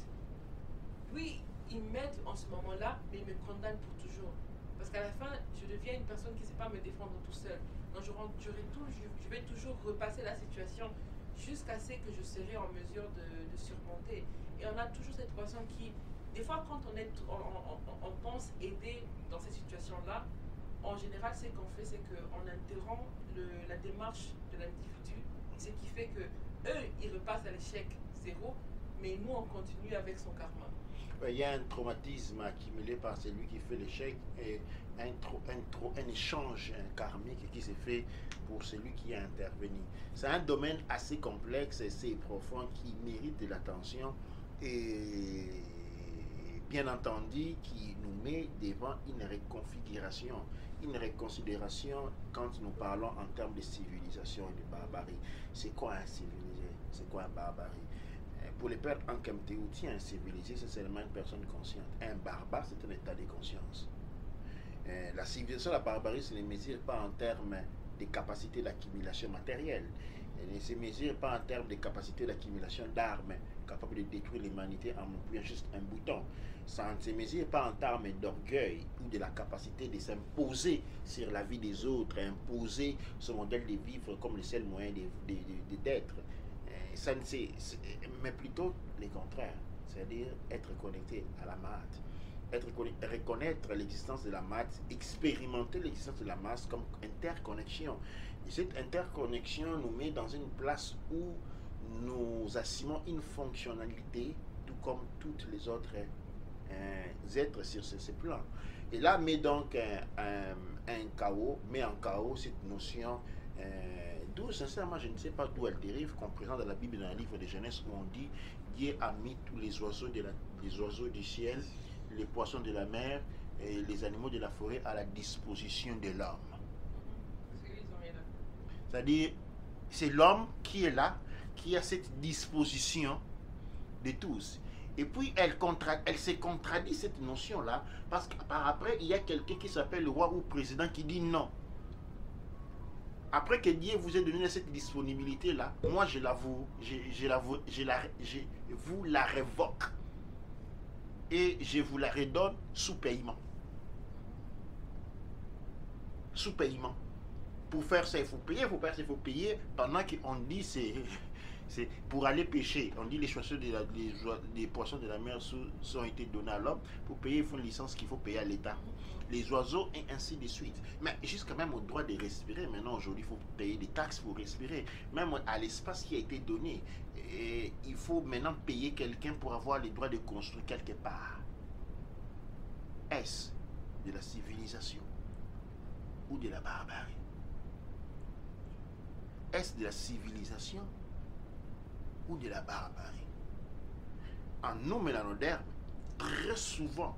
oui, il m'aide en ce moment-là, mais il me condamne pour toujours. Parce qu'à la fin, je deviens une personne qui ne sait pas me défendre tout seul. Donc je vais toujours repasser la situation jusqu'à ce que je serai en mesure de surmonter. Et on a toujours cette personne qui, des fois quand on pense aider dans cette situation-là, en général ce qu'on fait c'est qu'on interrompt la démarche de l'individu, ce qui fait que eux ils repassent à l'échec zéro, mais nous on continue avec son karma. Il y a un traumatisme accumulé par celui qui fait l'échec et un échange karmique qui s'est fait pour celui qui a intervenu. C'est un domaine assez complexe et assez profond qui mérite de l'attention et bien entendu qui nous met devant une reconfiguration, une reconsidération quand nous parlons en termes de civilisation et de barbarie. C'est quoi un civilisé? C'est quoi un barbarie? Pour les pères en Kemtéouti, un civilisé, c'est seulement une personne consciente. Un barbare, c'est un état de conscience. La civilisation, la barbarie, ça ne mesure pas en termes de capacité d'accumulation matérielle. Elle ne se mesure pas en termes de capacité d'accumulation d'armes capables de détruire l'humanité en appuyant juste un bouton. Ça ne se mesure pas en termes d'orgueil ou de la capacité de s'imposer sur la vie des autres, imposer ce modèle de vivre comme le seul moyen d'être. Ça ne mais plutôt le contraire, c'est-à-dire être connecté à la masse, reconnaître l'existence de la masse, expérimenter l'existence de la masse comme interconnexion. Et cette interconnexion nous met dans une place où nous assumons une fonctionnalité, tout comme toutes les autres êtres sur ce plan. Et là, met donc un chaos, met en chaos cette notion. D'où, sincèrement, je ne sais pas d'où elle dérive, qu'on présente dans la Bible, dans le livre de Genèse, où on dit Dieu a mis tous les oiseaux, les oiseaux du ciel, les poissons de la mer et les animaux de la forêt à la disposition de l'homme. C'est-à-dire, c'est l'homme qui est là, qui a cette disposition de tous. Et puis, elle se contradit cette notion-là, parce que par après, il y a quelqu'un qui s'appelle le roi ou président qui dit non. Après que Dieu vous ait donné cette disponibilité-là, moi je vous la révoque. Et je vous la redonne sous paiement. Sous paiement. Pour faire ça, il faut payer. Pour faire ça, il faut payer. Pendant qu'on dit c'est pour aller pêcher. On dit les poissons de la mer sont été donnés à l'homme. Pour payer, il faut une licence qu'il faut payer à l'État. Les oiseaux et ainsi de suite. Mais jusqu'à même au droit de respirer, maintenant aujourd'hui il faut payer des taxes pour respirer. Même à l'espace qui a été donné, et il faut maintenant payer quelqu'un pour avoir le droit de construire quelque part. Est-ce de la civilisation ou de la barbarie? Est-ce de la civilisation ou de la barbarie? En nous mêlant d'herbe, très souvent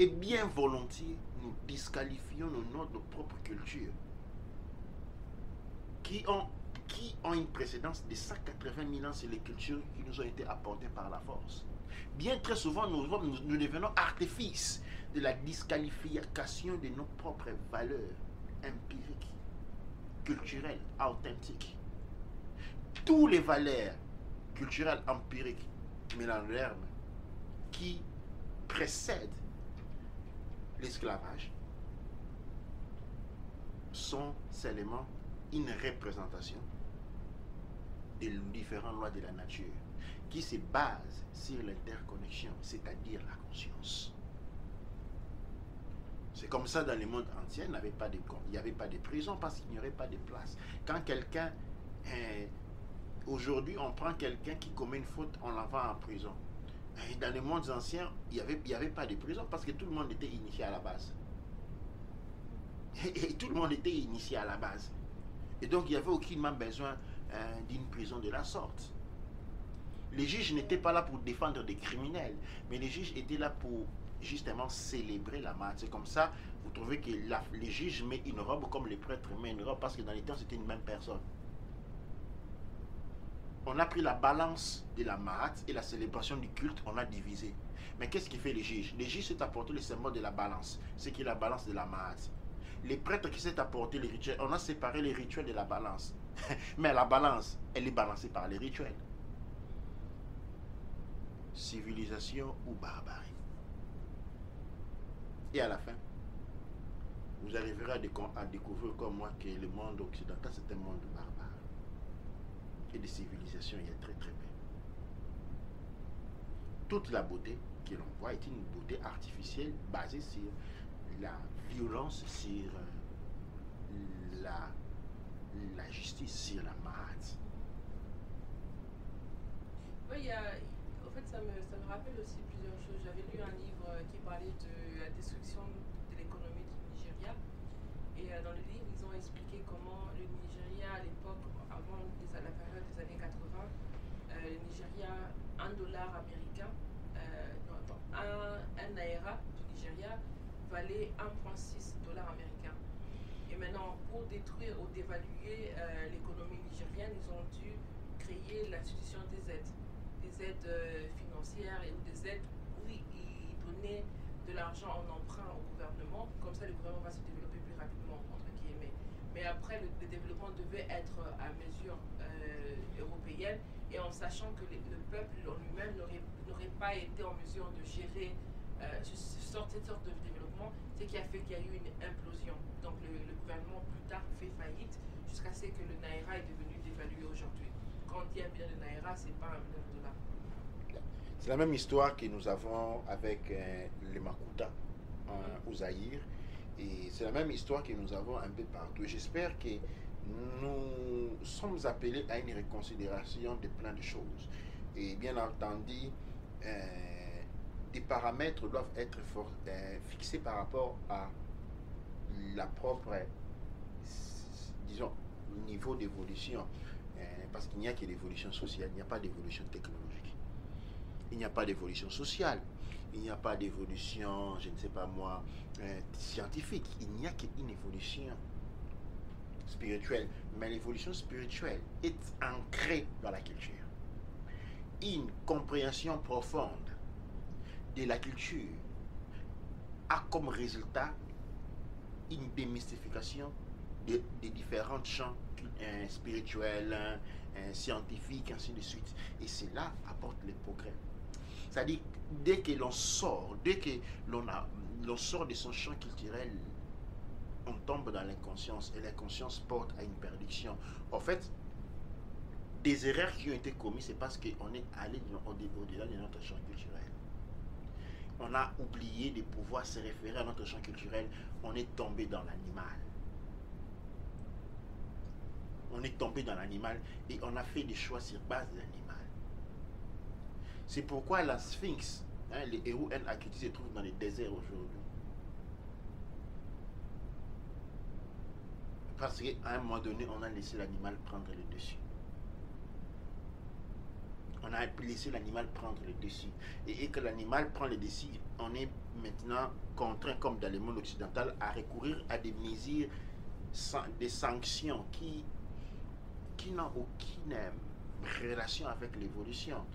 et bien volontiers, nous disqualifions notre propre culture qui ont une précédence de 180 000 ans sur les cultures qui nous ont été apportées par la force. Bien très souvent, nous devenons artifices de la disqualification de nos propres valeurs empiriques, culturelles, authentiques. Toutes les valeurs culturelles, empiriques, mélangermes qui précèdent l'esclavage sont seulement une représentation des différentes lois de la nature qui se basent sur l'interconnexion, c'est-à-dire la conscience. C'est comme ça dans le monde ancien, il n'y avait pas de prison parce qu'il n'y aurait pas de place. Quand quelqu'un, aujourd'hui on prend quelqu'un qui commet une faute, on l'envoie en prison. Et dans les mondes anciens, il n'y avait pas de prison parce que tout le monde était initié à la base. Et tout le monde était initié à la base. Et donc, il n'y avait aucunement besoin d'une prison de la sorte. Les juges n'étaient pas là pour défendre des criminels, mais les juges étaient là pour justement célébrer la Mahat. C'est comme ça, vous trouvez que les juges mettent une robe comme les prêtres mettent une robe, parce que dans les temps, c'était une même personne. On a pris la balance de la Mahat et la célébration du culte, on a divisé. Mais qu'est-ce qui fait les juges? Les juges s'est apporté le symbole de la balance, ce qui est la balance de la Mahat. Les prêtres qui s'est apporté les rituels, on a séparé les rituels de la balance. Mais la balance, elle est balancée par les rituels. Civilisation ou barbarie. Et à la fin, vous arriverez à découvrir comme moi que le monde occidental, c'est un monde barbare. Et de civilisation, il y a très très peu. Toute la beauté que l'on voit est une beauté artificielle basée sur la violence, sur la justice, sur la Mahat. Oui, en fait, ça me rappelle aussi plusieurs choses. J'avais lu un livre qui parlait de la destruction de l'économie du Nigeria. Et dans le livre, ils ont expliqué comment le Nigeria, à l'époque, avant la période des années 80, le Nigeria, $1 américain, un naira du Nigeria valait 1,6 $ américains. Et maintenant, pour détruire ou dévaluer l'économie nigérienne, ils ont dû créer l'institution des aides financières et des aides où ils donnaient de l'argent en emprunt au gouvernement. Comme ça, le gouvernement va se développer plus rapidement, entre guillemets. Mais après, le développement devait être à mesure européenne et en sachant que le peuple en lui-même n'aurait pas été en mesure de gérer cette sorte de développement, c'est qui a fait qu'il y a eu une implosion. Donc le gouvernement plus tard fait faillite jusqu'à ce que le Naira est devenu dévalué aujourd'hui. Quand on dit un billion de Naira, c'est pas $1 million. C'est la même histoire que nous avons avec les Makuta au Zaïre. Et c'est la même histoire que nous avons un peu partout. J'espère que nous sommes appelés à une reconsidération de plein de choses. Et bien entendu, des paramètres doivent être fixés par rapport à la propre, disons, niveau d'évolution. Parce qu'il n'y a que l'évolution sociale, il n'y a pas d'évolution technologique. Il n'y a pas d'évolution sociale. Il n'y a pas d'évolution, je ne sais pas moi, scientifique. Il n'y a qu'une évolution spirituelle. Mais l'évolution spirituelle est ancrée dans la culture. Une compréhension profonde de la culture a comme résultat une démystification des différents champs spirituels, scientifiques, ainsi de suite. Et cela apporte le progrès. C'est-à-dire, dès que l'on sort, dès que l'on sort de son champ culturel, on tombe dans l'inconscience et l'inconscience porte à une perdition. En fait, des erreurs qui ont été commises, c'est parce qu'on est allé au-delà de notre champ culturel. On a oublié de pouvoir se référer à notre champ culturel, on est tombé dans l'animal. On est tombé dans l'animal et on a fait des choix sur base de l'animal. C'est pourquoi la sphinx, les héros N-Akuti se trouvent dans les déserts aujourd'hui. Parce qu'à un moment donné, on a laissé l'animal prendre le dessus. On a laissé l'animal prendre le dessus. Et que l'animal prend le dessus, on est maintenant contraint, comme dans le monde occidental, à recourir à des mesures, des sanctions qui n'ont aucune relation avec l'évolution.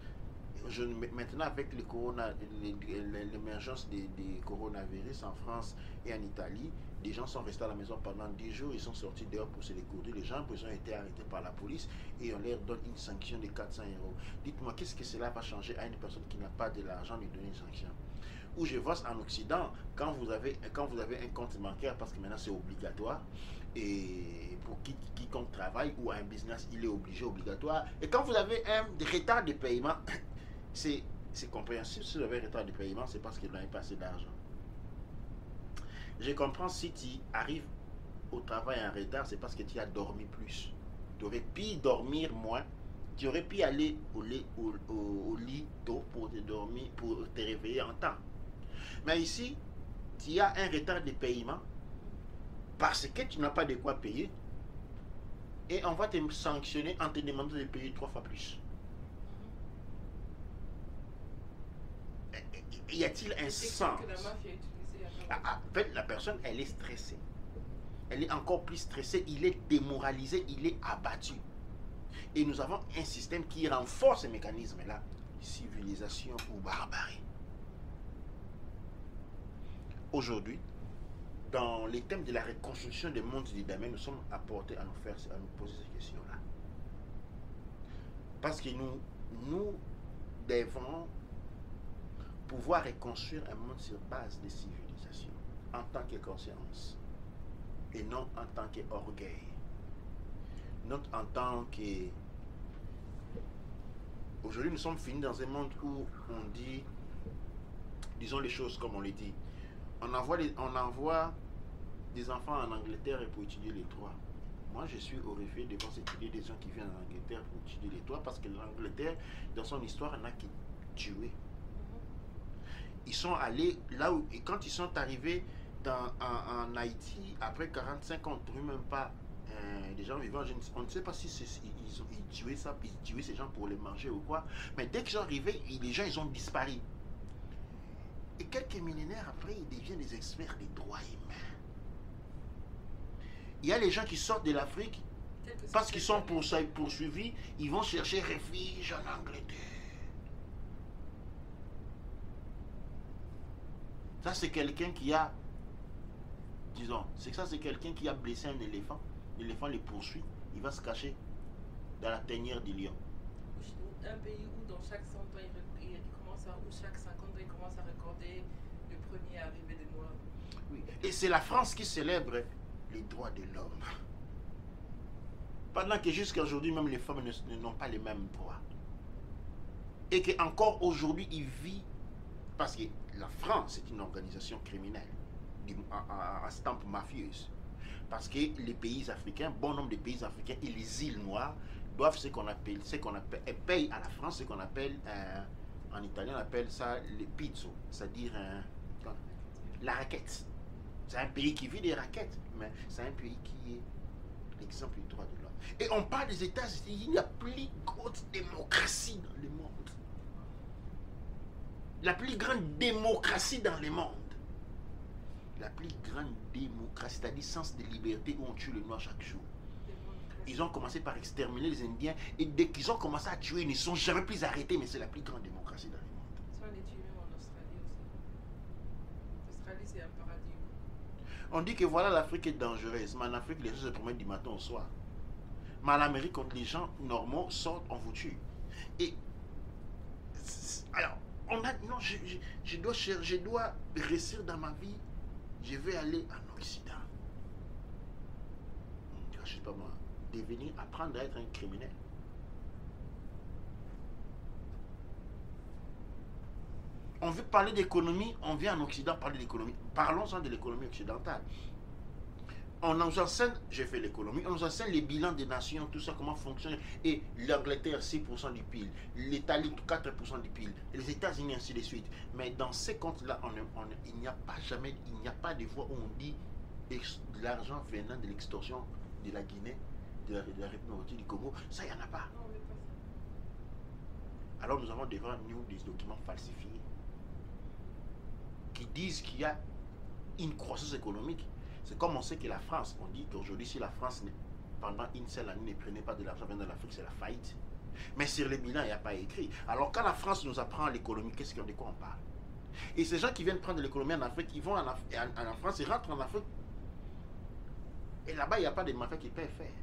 Maintenant, avec l'émergence des coronavirus en France et en Italie, des gens sont restés à la maison pendant 10 jours, ils sont sortis dehors pour se découvrir. Les gens ont été arrêtés par la police et on leur donne une sanction de 400 €. Dites-moi, qu'est-ce que cela va changer à une personne qui n'a pas de l'argent de donner une sanction? Où je vois en Occident, quand vous avez un compte bancaire, parce que maintenant c'est obligatoire, et pour quiconque travaille ou a un business, il est obligatoire. Et quand vous avez un retard de paiement, c'est compréhensible. Si vous avez un retard de paiement, c'est parce que vous n'avez pas assez d'argent. Je comprends si tu arrives au travail en retard, c'est parce que tu as dormi plus. Tu aurais pu dormir moins. Tu aurais pu aller au lit tôt pour te dormir, pour te réveiller en temps. Mais ici, tu as un retard de paiement parce que tu n'as pas de quoi payer. Et on va te sanctionner en te demandant de payer 3 fois plus. y a-t-il un sens? Que la mafia est utilisée à En fait, la personne, elle est stressée. Elle est encore plus stressée, il est démoralisé, il est abattu. Et nous avons un système qui renforce ces mécanismes-là. Civilisation ou barbarie. Aujourd'hui, dans les thèmes de la reconstruction des mondes du demain, nous sommes apportés à nous poser ces questions-là. Parce que nous devons pouvoir reconstruire un monde sur base de civilisation, en tant que conscience, et non en tant qu'orgueil, non en tant que... Aujourd'hui, nous sommes finis dans un monde où on dit, disons les choses comme on les dit, on envoie des enfants en Angleterre pour étudier les droits. Moi, je suis horrifié devant cette idée des gens qui viennent en Angleterre pour étudier les droits, parce que l'Angleterre, dans son histoire, n'a que tué. Ils sont allés là où, et quand ils sont arrivés en Haïti, après 45 ans, on ne trouve même pas des gens vivants. On ne sait pas si ils tuaient ces gens pour les manger ou quoi. Mais dès qu'ils sont arrivés, les gens ils ont disparu. Et quelques millénaires après, ils deviennent des experts des droits humains. Il y a les gens qui sortent de l'Afrique parce qu'ils sont poursuivis, ils vont chercher refuge en Angleterre. Ça, c'est quelqu'un qui a, disons, c'est quelqu'un qui a blessé un éléphant. L'éléphant les poursuit, il va se cacher dans la tanière du lion. Un pays où dans chaque 100 ans, ou chaque 50 ans, il commence à recorder le premier arrivé des Noirs. Oui, et c'est la France qui célèbre les droits de l'homme. Pendant que jusqu'à aujourd'hui, même les femmes n'ont pas les mêmes droits. Et qu'encore aujourd'hui, ils vivent, parce que la France est une organisation criminelle, à stampe mafieuse. Parce que les pays africains, bon nombre de pays africains et les îles noires doivent payent à la France ce qu'on appelle, en italien on appelle ça le pizzo, c'est-à-dire la raquette. C'est un pays qui vit des raquettes, mais c'est un pays qui est l'exemple du droit de l'homme. Et on parle des États-Unis, il y a la plus grande démocratie dans le monde. La plus grande démocratie dans le monde. La plus grande démocratie, c'est-à-dire sens de liberté où on tue le noir chaque jour. Ils ont commencé par exterminer les Indiens et dès qu'ils ont commencé à tuer, ils ne sont jamais plus arrêtés, mais c'est la plus grande démocratie dans le monde. Ça, on les tue même en Australie aussi. L'Australie, c'est un paradis. On dit que voilà, l'Afrique est dangereuse, mais en Afrique, les gens se promènent du matin au soir. Mais en Amérique, quand les gens normaux sortent, on vous tue. Et alors, non, je dois réussir dans ma vie. Je vais aller en Occident. Je sais pas moi, apprendre à être un criminel. On veut parler d'économie, on vient en Occident parler d'économie. Parlons-en de l'économie occidentale. On nous enseigne, j'ai fait l'économie, on nous enseigne les bilans des nations, tout ça, comment fonctionne. Et l'Angleterre, 6% du PIB, l'Italie, 4% du PIB, les États-Unis, ainsi de suite. Mais dans ces comptes-là, il n'y a pas de voix où on dit l'argent venant de l'extorsion de la Guinée, de la République du Congo. Ça, il n'y en a pas. Alors nous avons devant nous des documents falsifiés qui disent qu'il y a une croissance économique. C'est comme on sait que la France, on dit qu'aujourd'hui, si la France, pendant une seule année, ne prenait pas de l'argent venant de l'Afrique, c'est la faillite. Mais sur les bilans, il n'y a pas écrit. Alors quand la France nous apprend l'économie, de quoi on parle? Et ces gens qui viennent prendre l'économie en Afrique, ils vont en France, ils rentrent en Afrique. Et là-bas, il n'y a pas de mafias qui peuvent faire.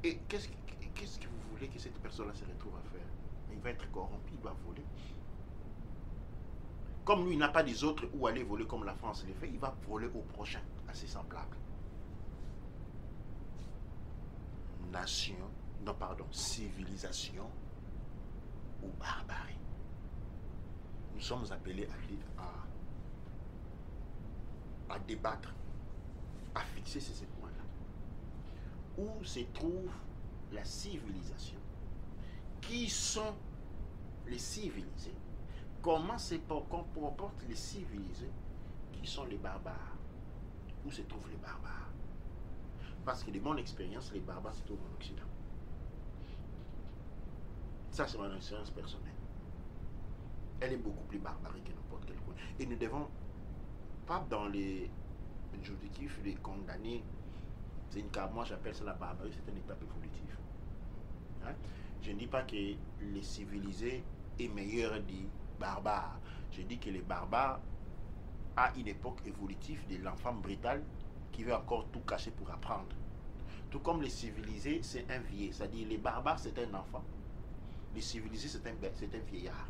Et qu'est-ce que vous voulez que cette personne-là se retrouve à faire? Il va être corrompu, il va voler. Comme lui, il n'a pas des autres où aller voler comme la France le fait, il va voler au prochain, assez semblable. Civilisation ou barbarie. Nous sommes appelés à débattre, à fixer ces points-là. Où se trouve la civilisation? Qui sont les civilisés? Comment se comportent les civilisés? Qui sont les barbares? Où se trouvent les barbares? Parce que de mon expérience, les barbares se trouvent en Occident. Ça, c'est mon expérience personnelle. elle est beaucoup plus barbarique que n'importe quel coin. Et nous devons pas dans les objectifs les condamner. C'est une carte, moi j'appelle ça la barbarie, c'est une étape évolutive. Hein? Je ne dis pas que les civilisés est meilleur des barbares. Je dis que les barbares à une époque évolutive de l'enfant brutal qui veut encore tout cacher pour apprendre. Tout comme les civilisés, c'est un vieil. C'est-à-dire les barbares, c'est un enfant. Les civilisés, c'est un vieillard.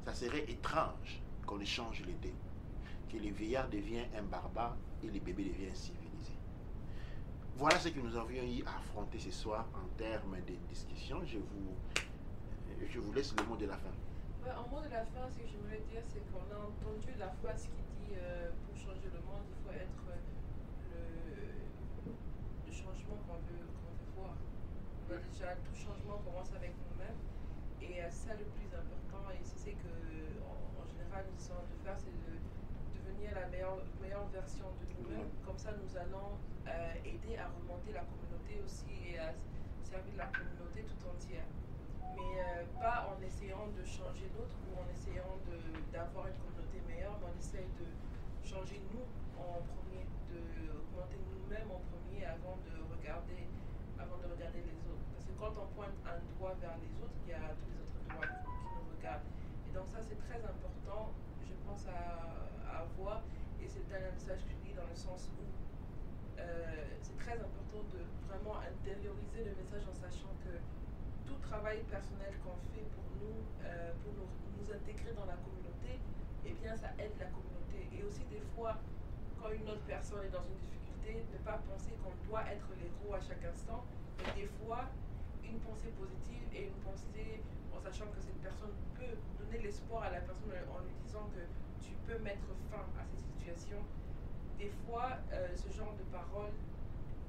Ça serait étrange qu'on échange les deux. Que les vieillards deviennent un barbare et les bébés deviennent civilisés. Voilà ce que nous avions eu à affronter ce soir en termes de discussion. Je vous laisse le mot de la fin. Ouais, en mot de la fin, ce que j'aimerais dire, c'est qu'on a entendu la phrase qui dit pour changer le monde, il faut être le changement qu'on veut voir. Déjà, tout changement commence avec nous-mêmes. Et ça, le plus important, et c'est ce que, en général, nous essayons de faire, c'est de devenir la meilleure version de nous-mêmes. Comme ça, nous allons aider à remonter la communauté aussi et à servir la communauté tout entière. Mais pas en essayant de changer l'autre ou en essayant d'avoir une communauté meilleure, mais on essaye de changer nous en premier, d'augmenter nous-mêmes en premier avant de regarder les autres. Parce que quand on pointe un doigt vers les autres, il y a tous les autres doigts qui nous regardent. Et donc ça, c'est très important, je pense, à avoir. Et c'est un message que je dis dans le sens où c'est très important de vraiment intérioriser le message en sachant que tout travail personnel qu'on fait pour nous intégrer dans la communauté, eh bien ça aide la communauté. Et aussi des fois, quand une autre personne est dans une difficulté, ne pas penser qu'on doit être l'héros à chaque instant, mais des fois, une pensée positive et une pensée en sachant que cette personne peut donner l'espoir à la personne en lui disant que tu peux mettre fin à cette situation. Des fois, ce genre de parole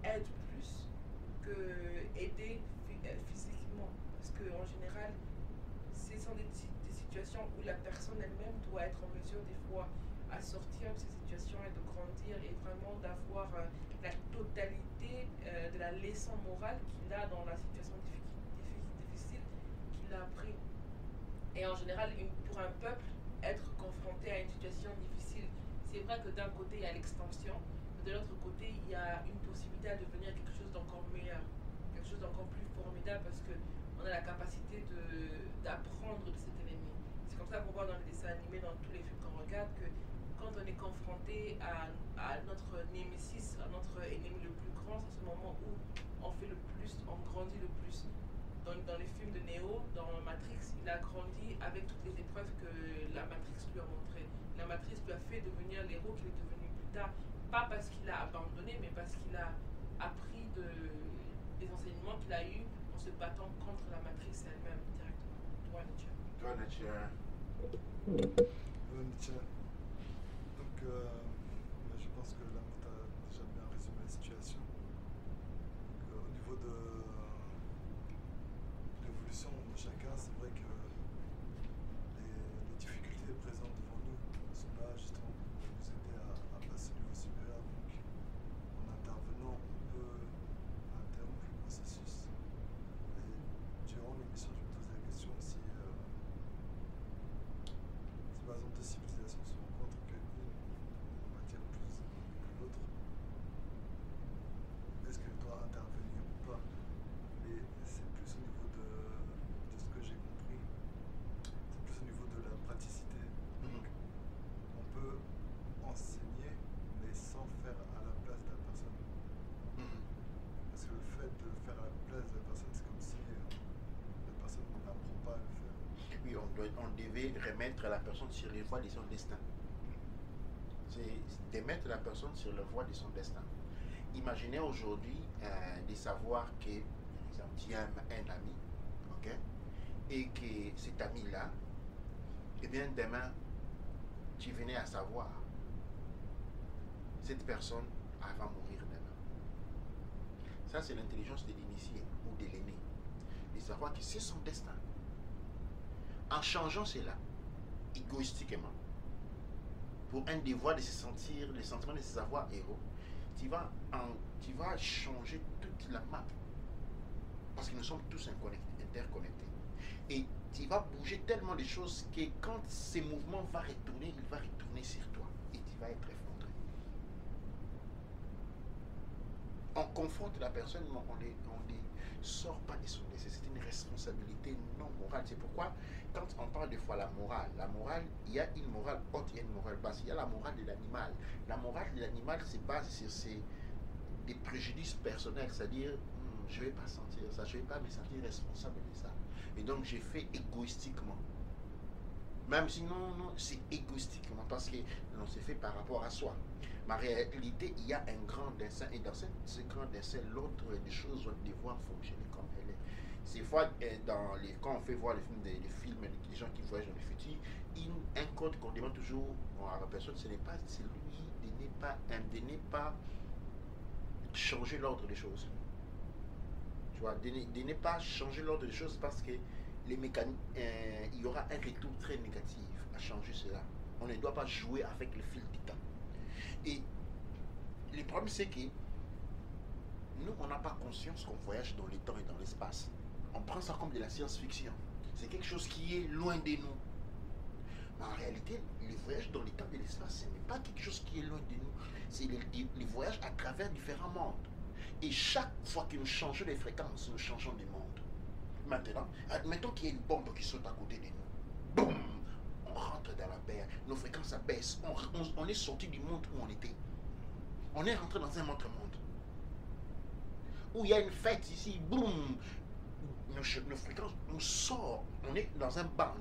aide plus que aider physiquement. Parce qu'en général, ce sont des situations où la personne elle-même doit être en mesure des fois à sortir de ces situations et de grandir et vraiment d'avoir la totalité de la leçon morale qu'il a dans la situation difficile qu'il a appris. Et en général, pour un peuple, être confronté à une situation difficile, c'est vrai que d'un côté, il y a l'extension, mais de l'autre côté, il y a une possibilité à devenir quelque chose d'encore meilleur, quelque chose d'encore plus formidable parce qu'on a la capacité d'apprendre de cet ennemi. C'est comme ça qu'on voit dans les dessins animés, dans tous les films qu'on regarde, que quand on est confronté à notre némésis, à notre ennemi le plus grand, c'est ce moment où on fait le plus, on grandit le plus. Dans les films de Neo, dans Matrix, il a grandi avec toutes les épreuves que la Matrix lui a montrées. La Matrix lui a fait devenir l'héros qu'il est devenu plus tard, pas parce qu'il a abandonné, mais parce qu'il a appris des enseignements qu'il a eus en se battant contre la Matrix elle-même directement. Toi, Nietzsche. Toi, Nietzsche. Nietzsche. Donc, je pense que là, tu as déjà bien résumé la situation. Donc, au niveau de l'évolution de chacun, c'est vrai que les difficultés présentes devant nous sont là justement pour nous aider à passer au niveau supérieur. Donc, en intervenant, on peut interrompre le processus. Et durant l'émission, je me posais la question si par exemple deux civilisations se rencontrent, qu'une on va dire plus que l'autre, est-ce qu'elle doit intervenir ou pas? Mais c'est plus au niveau de ce que j'ai compris, c'est plus au niveau de la praticité. Donc, on peut enseigner, mais sans faire à la place de la personne. Parce que le fait de faire à la place de la personne, c'est comme si la personne n'apprend pas à le faire. Oui, on devait remettre la personne sur les voies de son destin. C'est de mettre la personne sur la voie de son destin. Imaginez aujourd'hui de savoir que, par exemple, tu as un ami, ok, et que cet ami-là, eh bien, demain, tu venais à savoir, cette personne, elle va mourir demain. Ça, c'est l'intelligence de l'initié ou de l'aîné. De savoir que c'est son destin. En changeant cela, égoïstiquement, pour un devoir de se sentir, le sentiment de se savoir héros, tu vas changer toute la map. Parce que nous sommes tous interconnectés. Et tu vas bouger tellement de choses que quand ces mouvements vont retourner, il va retourner sur toi et tu vas être effondré. On confronte la personne, mais on ne sort pas de son décès. C'est une responsabilité non morale. C'est pourquoi, quand on parle de fois la morale, il y a une morale haute, il y a une morale basse. Il y a la morale de l'animal. La morale de l'animal se base sur des préjudices personnels, c'est-à-dire, je ne vais pas sentir ça, je ne vais pas me sentir responsable de ça. Et donc, j'ai fait égoïstiquement. Même si non, c'est égoïstiquement, parce que non, c'est fait par rapport à soi. Mais en réalité, il y a un grand dessin, et dans ce grand dessin, l'autre des choses vont devoir fonctionner comme elle est. C'est fois, quand on fait voir les films, les gens qui voyagent dans le futur, un code qu'on demande toujours à la personne, ce n'est pas celui de ne pas changer l'ordre des choses. Tu vois, de ne pas changer l'ordre des choses parce que il y aura un retour très négatif à changer cela. On ne doit pas jouer avec le fil du temps. Et le problème, c'est que nous, on n'a pas conscience qu'on voyage dans le temps et dans l'espace. On prend ça comme de la science-fiction. C'est quelque chose qui est loin de nous. Mais en réalité, le voyage dans le temps et l'espace, ce n'est pas quelque chose qui est loin de nous. C'est le voyage à travers différents mondes. Et chaque fois que nous changeons les fréquences, nous changeons de monde. Maintenant, admettons qu'il y a une bombe qui saute à côté de nous. Boum! On rentre dans la mer, nos fréquences abaissent. On est sorti du monde où on était. On est rentré dans un autre monde. Où il y a une fête ici, boum! Nos fréquences, on sort. On est dans un band.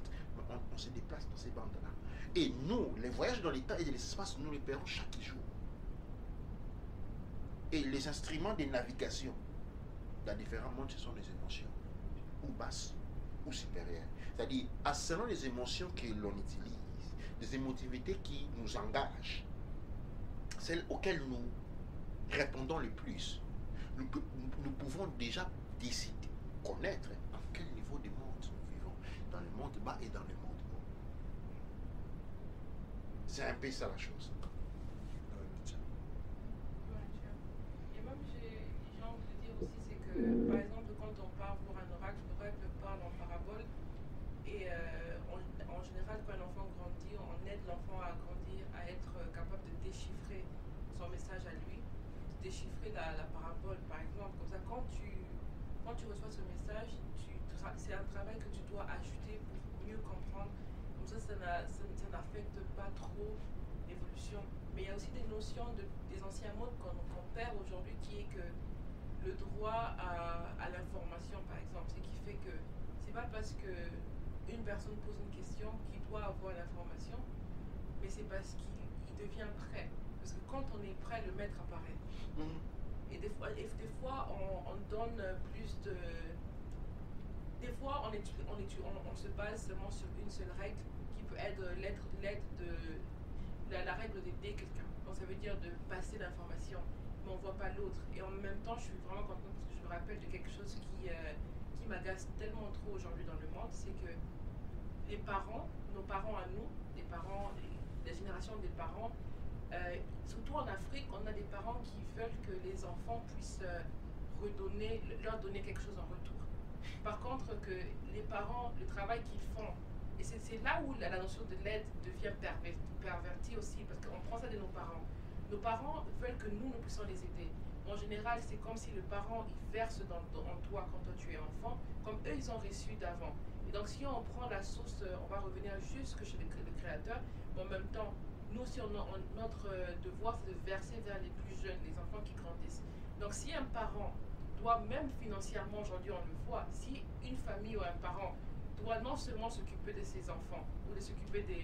On se déplace dans ces bandes-là. Et nous, les voyages dans les temps et dans l'espace, nous les perdons chaque jour. Et les instruments de navigation dans différents mondes, ce sont les émotions, ou basses, ou supérieures. C'est-à-dire, selon les émotions que l'on utilise, des émotivités qui nous engagent, celles auxquelles nous répondons le plus, nous pouvons déjà décider, connaître en quel niveau de monde nous vivons, dans le monde bas et dans le monde haut. C'est un peu ça la chose. Par exemple, quand on part pour un oracle, l'oracle parle en parabole et en général, quand un enfant grandit, on aide l'enfant à grandir, à être capable de déchiffrer son message à lui, de déchiffrer la parabole, par exemple. Comme ça, quand tu reçois ce message, c'est un travail que tu dois ajouter pour mieux comprendre. Comme ça n'affecte pas trop l'évolution. Mais il y a aussi des notions des anciens modes qu'on perd aujourd'hui, qui est que le droit à l'information, par exemple, ce qui fait que c'est pas parce que une personne pose une question qu'il doit avoir l'information, mais c'est parce qu'il devient prêt. Parce que quand on est prêt, le maître apparaît. Et des fois on donne plus de... Des fois, on se base seulement sur une seule règle qui peut être la règle d'aider quelqu'un. Donc ça veut dire de passer l'information. Mais on ne voit pas l'autre. Et en même temps, je suis vraiment contente parce que je me rappelle de quelque chose qui m'agace tellement trop aujourd'hui dans le monde, c'est que les parents, nos parents à nous, les parents, la génération des parents, surtout en Afrique, on a des parents qui veulent que les enfants puissent leur donner quelque chose en retour. Par contre, que les parents, le travail qu'ils font, et c'est là où la notion de l'aide devient pervertie aussi, parce qu'on prend ça de nos parents. Nos parents veulent que nous puissions les aider. En général, c'est comme si le parent il verse en toi quand toi tu es enfant, comme eux ils ont reçu d'avant. Et donc si on prend la source, on va revenir jusque chez le créateur, mais en même temps, nous aussi notre devoir c'est de verser vers les plus jeunes, les enfants qui grandissent. Donc si un parent doit, même financièrement aujourd'hui on le voit, si une famille ou un parent doit non seulement s'occuper de ses enfants, ou de s'occuper de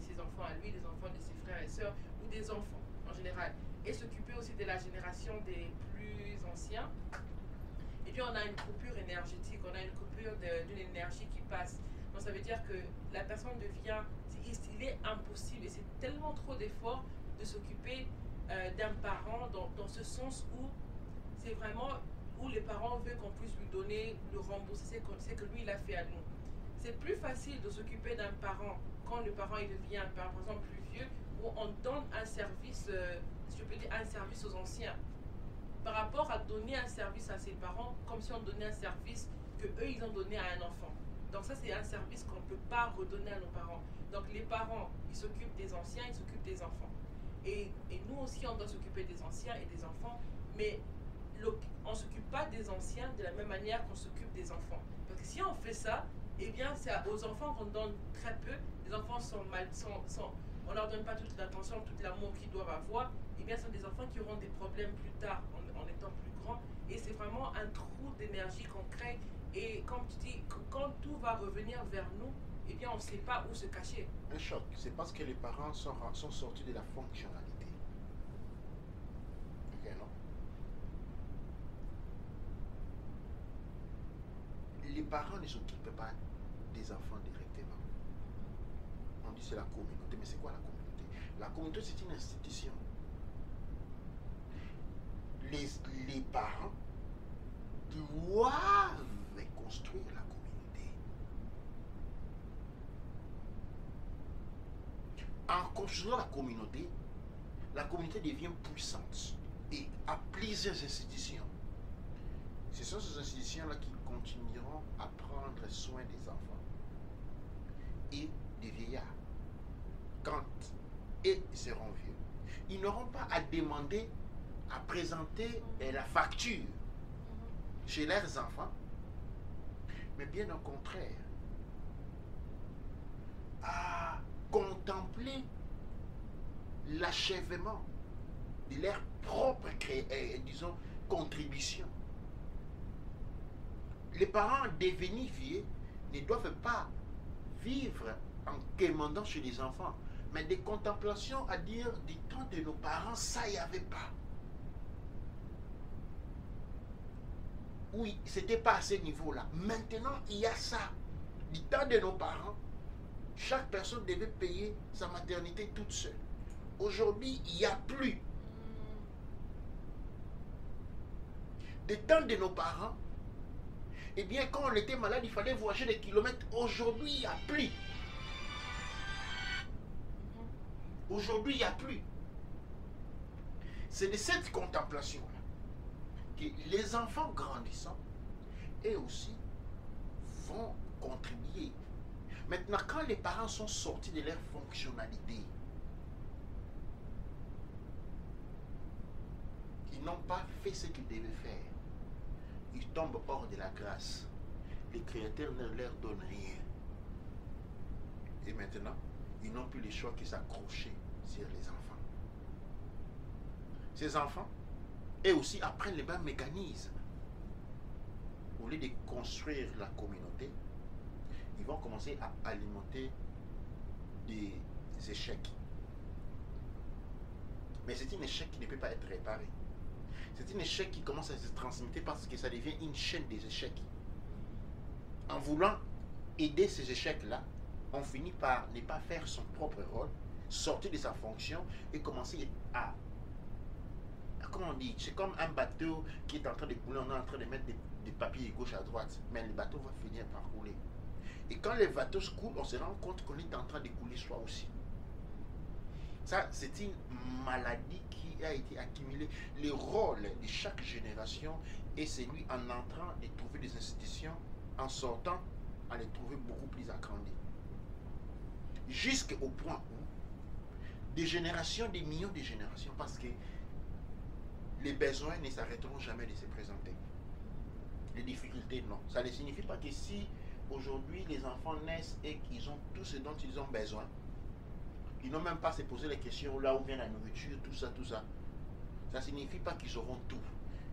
ses enfants à lui, des enfants de ses frères et sœurs, ou des enfants en général, et s'occuper aussi de la génération des plus anciens, et puis on a une coupure énergétique, on a une coupure d'une énergie qui passe. Donc ça veut dire que la personne devient, il est impossible, et c'est tellement trop d'efforts de s'occuper d'un parent dans ce sens où c'est vraiment où les parents veulent qu'on puisse lui donner, le rembourser ce que lui il a fait à nous. C'est plus facile de s'occuper d'un parent quand le parent il devient par exemple plus vieux, où on donne un service, je peux dire un service aux anciens, par rapport à donner un service à ses parents, comme si on donnait un service que eux ils ont donné à un enfant. Donc ça, c'est un service qu'on ne peut pas redonner à nos parents. Donc les parents, ils s'occupent des anciens, ils s'occupent des enfants. Et nous aussi, on doit s'occuper des anciens et des enfants, mais on ne s'occupe pas des anciens de la même manière qu'on s'occupe des enfants. Parce que si on fait ça, eh bien, c'est aux enfants qu'on donne très peu. Les enfants on ne leur donne pas toute l'attention, tout l'amour qu'ils doivent avoir. Eh bien, ce sont des enfants qui auront des problèmes plus tard en étant plus grands. Et c'est vraiment un trou d'énergie qu'on crée. Et comme tu dis, quand tout va revenir vers nous, eh bien, on ne sait pas où se cacher. Un choc, c'est parce que les parents sont sortis de la fonctionnalité. Ok, non? Les parents ne s'occupent pas des enfants directement. On dit c'est la communauté, mais c'est quoi la communauté? La communauté, c'est une institution. Les parents doivent construire la communauté. En construisant la communauté devient puissante et a plusieurs institutions. Ce sont ces institutions-là qui continueront à prendre soin des enfants et des vieillards. Quand ils seront vieux, ils n'auront pas à demander, à présenter la facture chez leurs enfants, mais bien au contraire, à contempler l'achèvement de leur propre, disons, contribution. Les parents devenus vieux ne doivent pas vivre en quémandant chez les enfants, mais des contemplations à dire du temps de nos parents, ça il n'y avait pas. Oui, c'était pas à ce niveau-là. Maintenant, il y a ça. Du temps de nos parents, chaque personne devait payer sa maternité toute seule. Aujourd'hui, il n'y a plus. Du temps de nos parents, eh bien, quand on était malade, il fallait voyager des kilomètres. Aujourd'hui, il n'y a plus. Aujourd'hui, il n'y a plus. C'est de cette contemplation-là que les enfants grandissant, eux aussi, vont contribuer. Maintenant, quand les parents sont sortis de leur fonctionnalité, ils n'ont pas fait ce qu'ils devaient faire. Ils tombent hors de la grâce. Les créateurs ne leur donnent rien. Et maintenant, ils n'ont plus le choix que s'accrocher sur les enfants. Ces enfants, eux aussi, apprennent les mêmes mécanismes. Au lieu de construire la communauté, ils vont commencer à alimenter des échecs. Mais c'est un échec qui ne peut pas être réparé. C'est un échec qui commence à se transmettre parce que ça devient une chaîne des échecs. En voulant aider ces échecs-là, on finit par ne pas faire son propre rôle, sortir de sa fonction et commencer à... Comment on dit? C'est comme un bateau qui est en train de couler, on est en train de mettre des papiers de gauche à droite, mais le bateau va finir par couler. Et quand les bateaux se coulent, on se rend compte qu'on est en train de couler soi aussi. Ça, c'est une maladie qui a été accumulée. Le rôle de chaque génération est celui en entrant de trouver des institutions, en sortant, à les trouver beaucoup plus agrandies. Jusqu'au point où des générations, des millions de générations, parce que les besoins ne s'arrêteront jamais de se présenter. Les difficultés, non. Ça ne signifie pas que si aujourd'hui les enfants naissent et qu'ils ont tout ce dont ils ont besoin, ils n'ont même pas à se poser les questions là où vient la nourriture, tout ça, tout ça. Ça ne signifie pas qu'ils auront tout.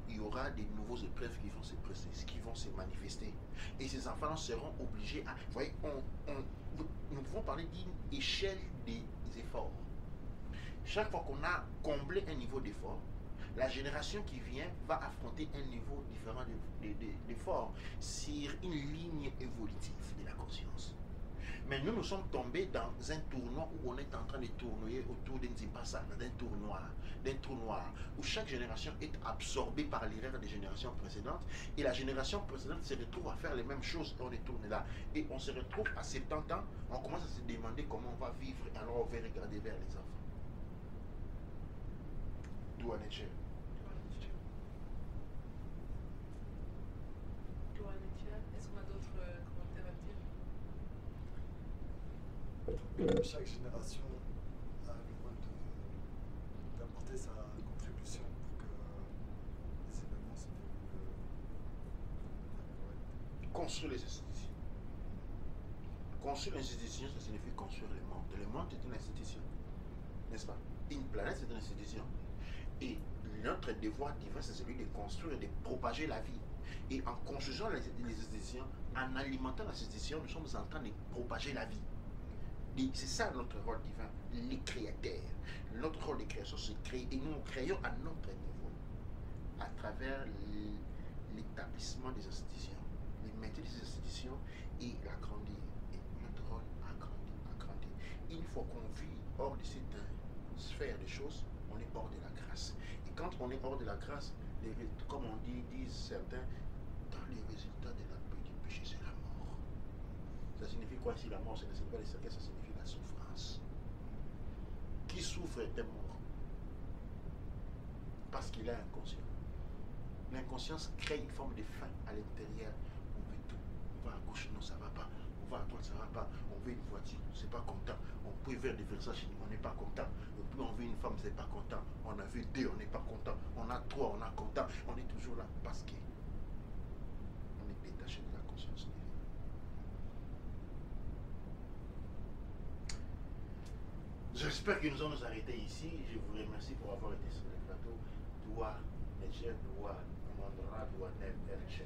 Il y aura des nouveaux épreuves qui vont se manifester. Et ces enfants seront obligés à... Vous voyez, nous pouvons parler d'une échelle des efforts. Chaque fois qu'on a comblé un niveau d'effort, la génération qui vient va affronter un niveau différent d'effort sur une ligne évolutive de la conscience. Mais nous sommes tombés dans un tournoi où on est en train de tournoyer autour d'un zimbassa, d'un trou noir, où chaque génération est absorbée par l'erreur des générations précédentes, et la génération précédente se retrouve à faire les mêmes choses et on est tourné là. Et on se retrouve à 70 ans, on commence à se demander comment on va vivre, alors on va regarder vers les enfants. D'où en est-il? Est-ce qu'on a d'autres commentaires à dire? Donc, chaque génération a le rôle d'apporter sa contribution pour que les événements se déroulent correctement. Construire les institutions. Construire l'institution, ça signifie construire le monde. Le monde est une institution, n'est-ce pas? Une planète, c'est une institution. Et notre devoir divin, c'est celui de construire et de propager la vie. Et en construisant les institutions, en alimentant l'institution, nous sommes en train de propager la vie. C'est ça notre rôle divin, les créateurs. Notre rôle de création, c'est créer. Et nous créons à notre niveau, à travers l'établissement des institutions, le maintien des institutions et l'agrandir. Et notre rôle agrandir. Une fois qu'on vit hors de cette sphère de choses, on est hors de la grâce. Et quand on est hors de la grâce, comme on disent certains, dans les résultats de la paix du péché, c'est la mort. Ça signifie quoi si la mort, ce n'est pas les séquelles, ça signifie la souffrance. Qui souffre est mort. Parce qu'il est inconscient. L'inconscience crée une forme de faim à l'intérieur. On veut tout. On va à gauche, non, ça ne va pas. On va à droite, ça ne va pas. On veut une voiture, c'est pas content. On peut vers des Versace, on n'est pas content. Et puis on veut une femme, c'est pas content. On a vu deux, on n'est pas content. On a trois, on est content. On est toujours là parce que on est détaché de la conscience divine. J'espère que nous allons nous arrêter ici. Je vous remercie pour avoir été sur le plateau. Doua, Necher, Doua, Mandra, Doua, Nem, Ercher.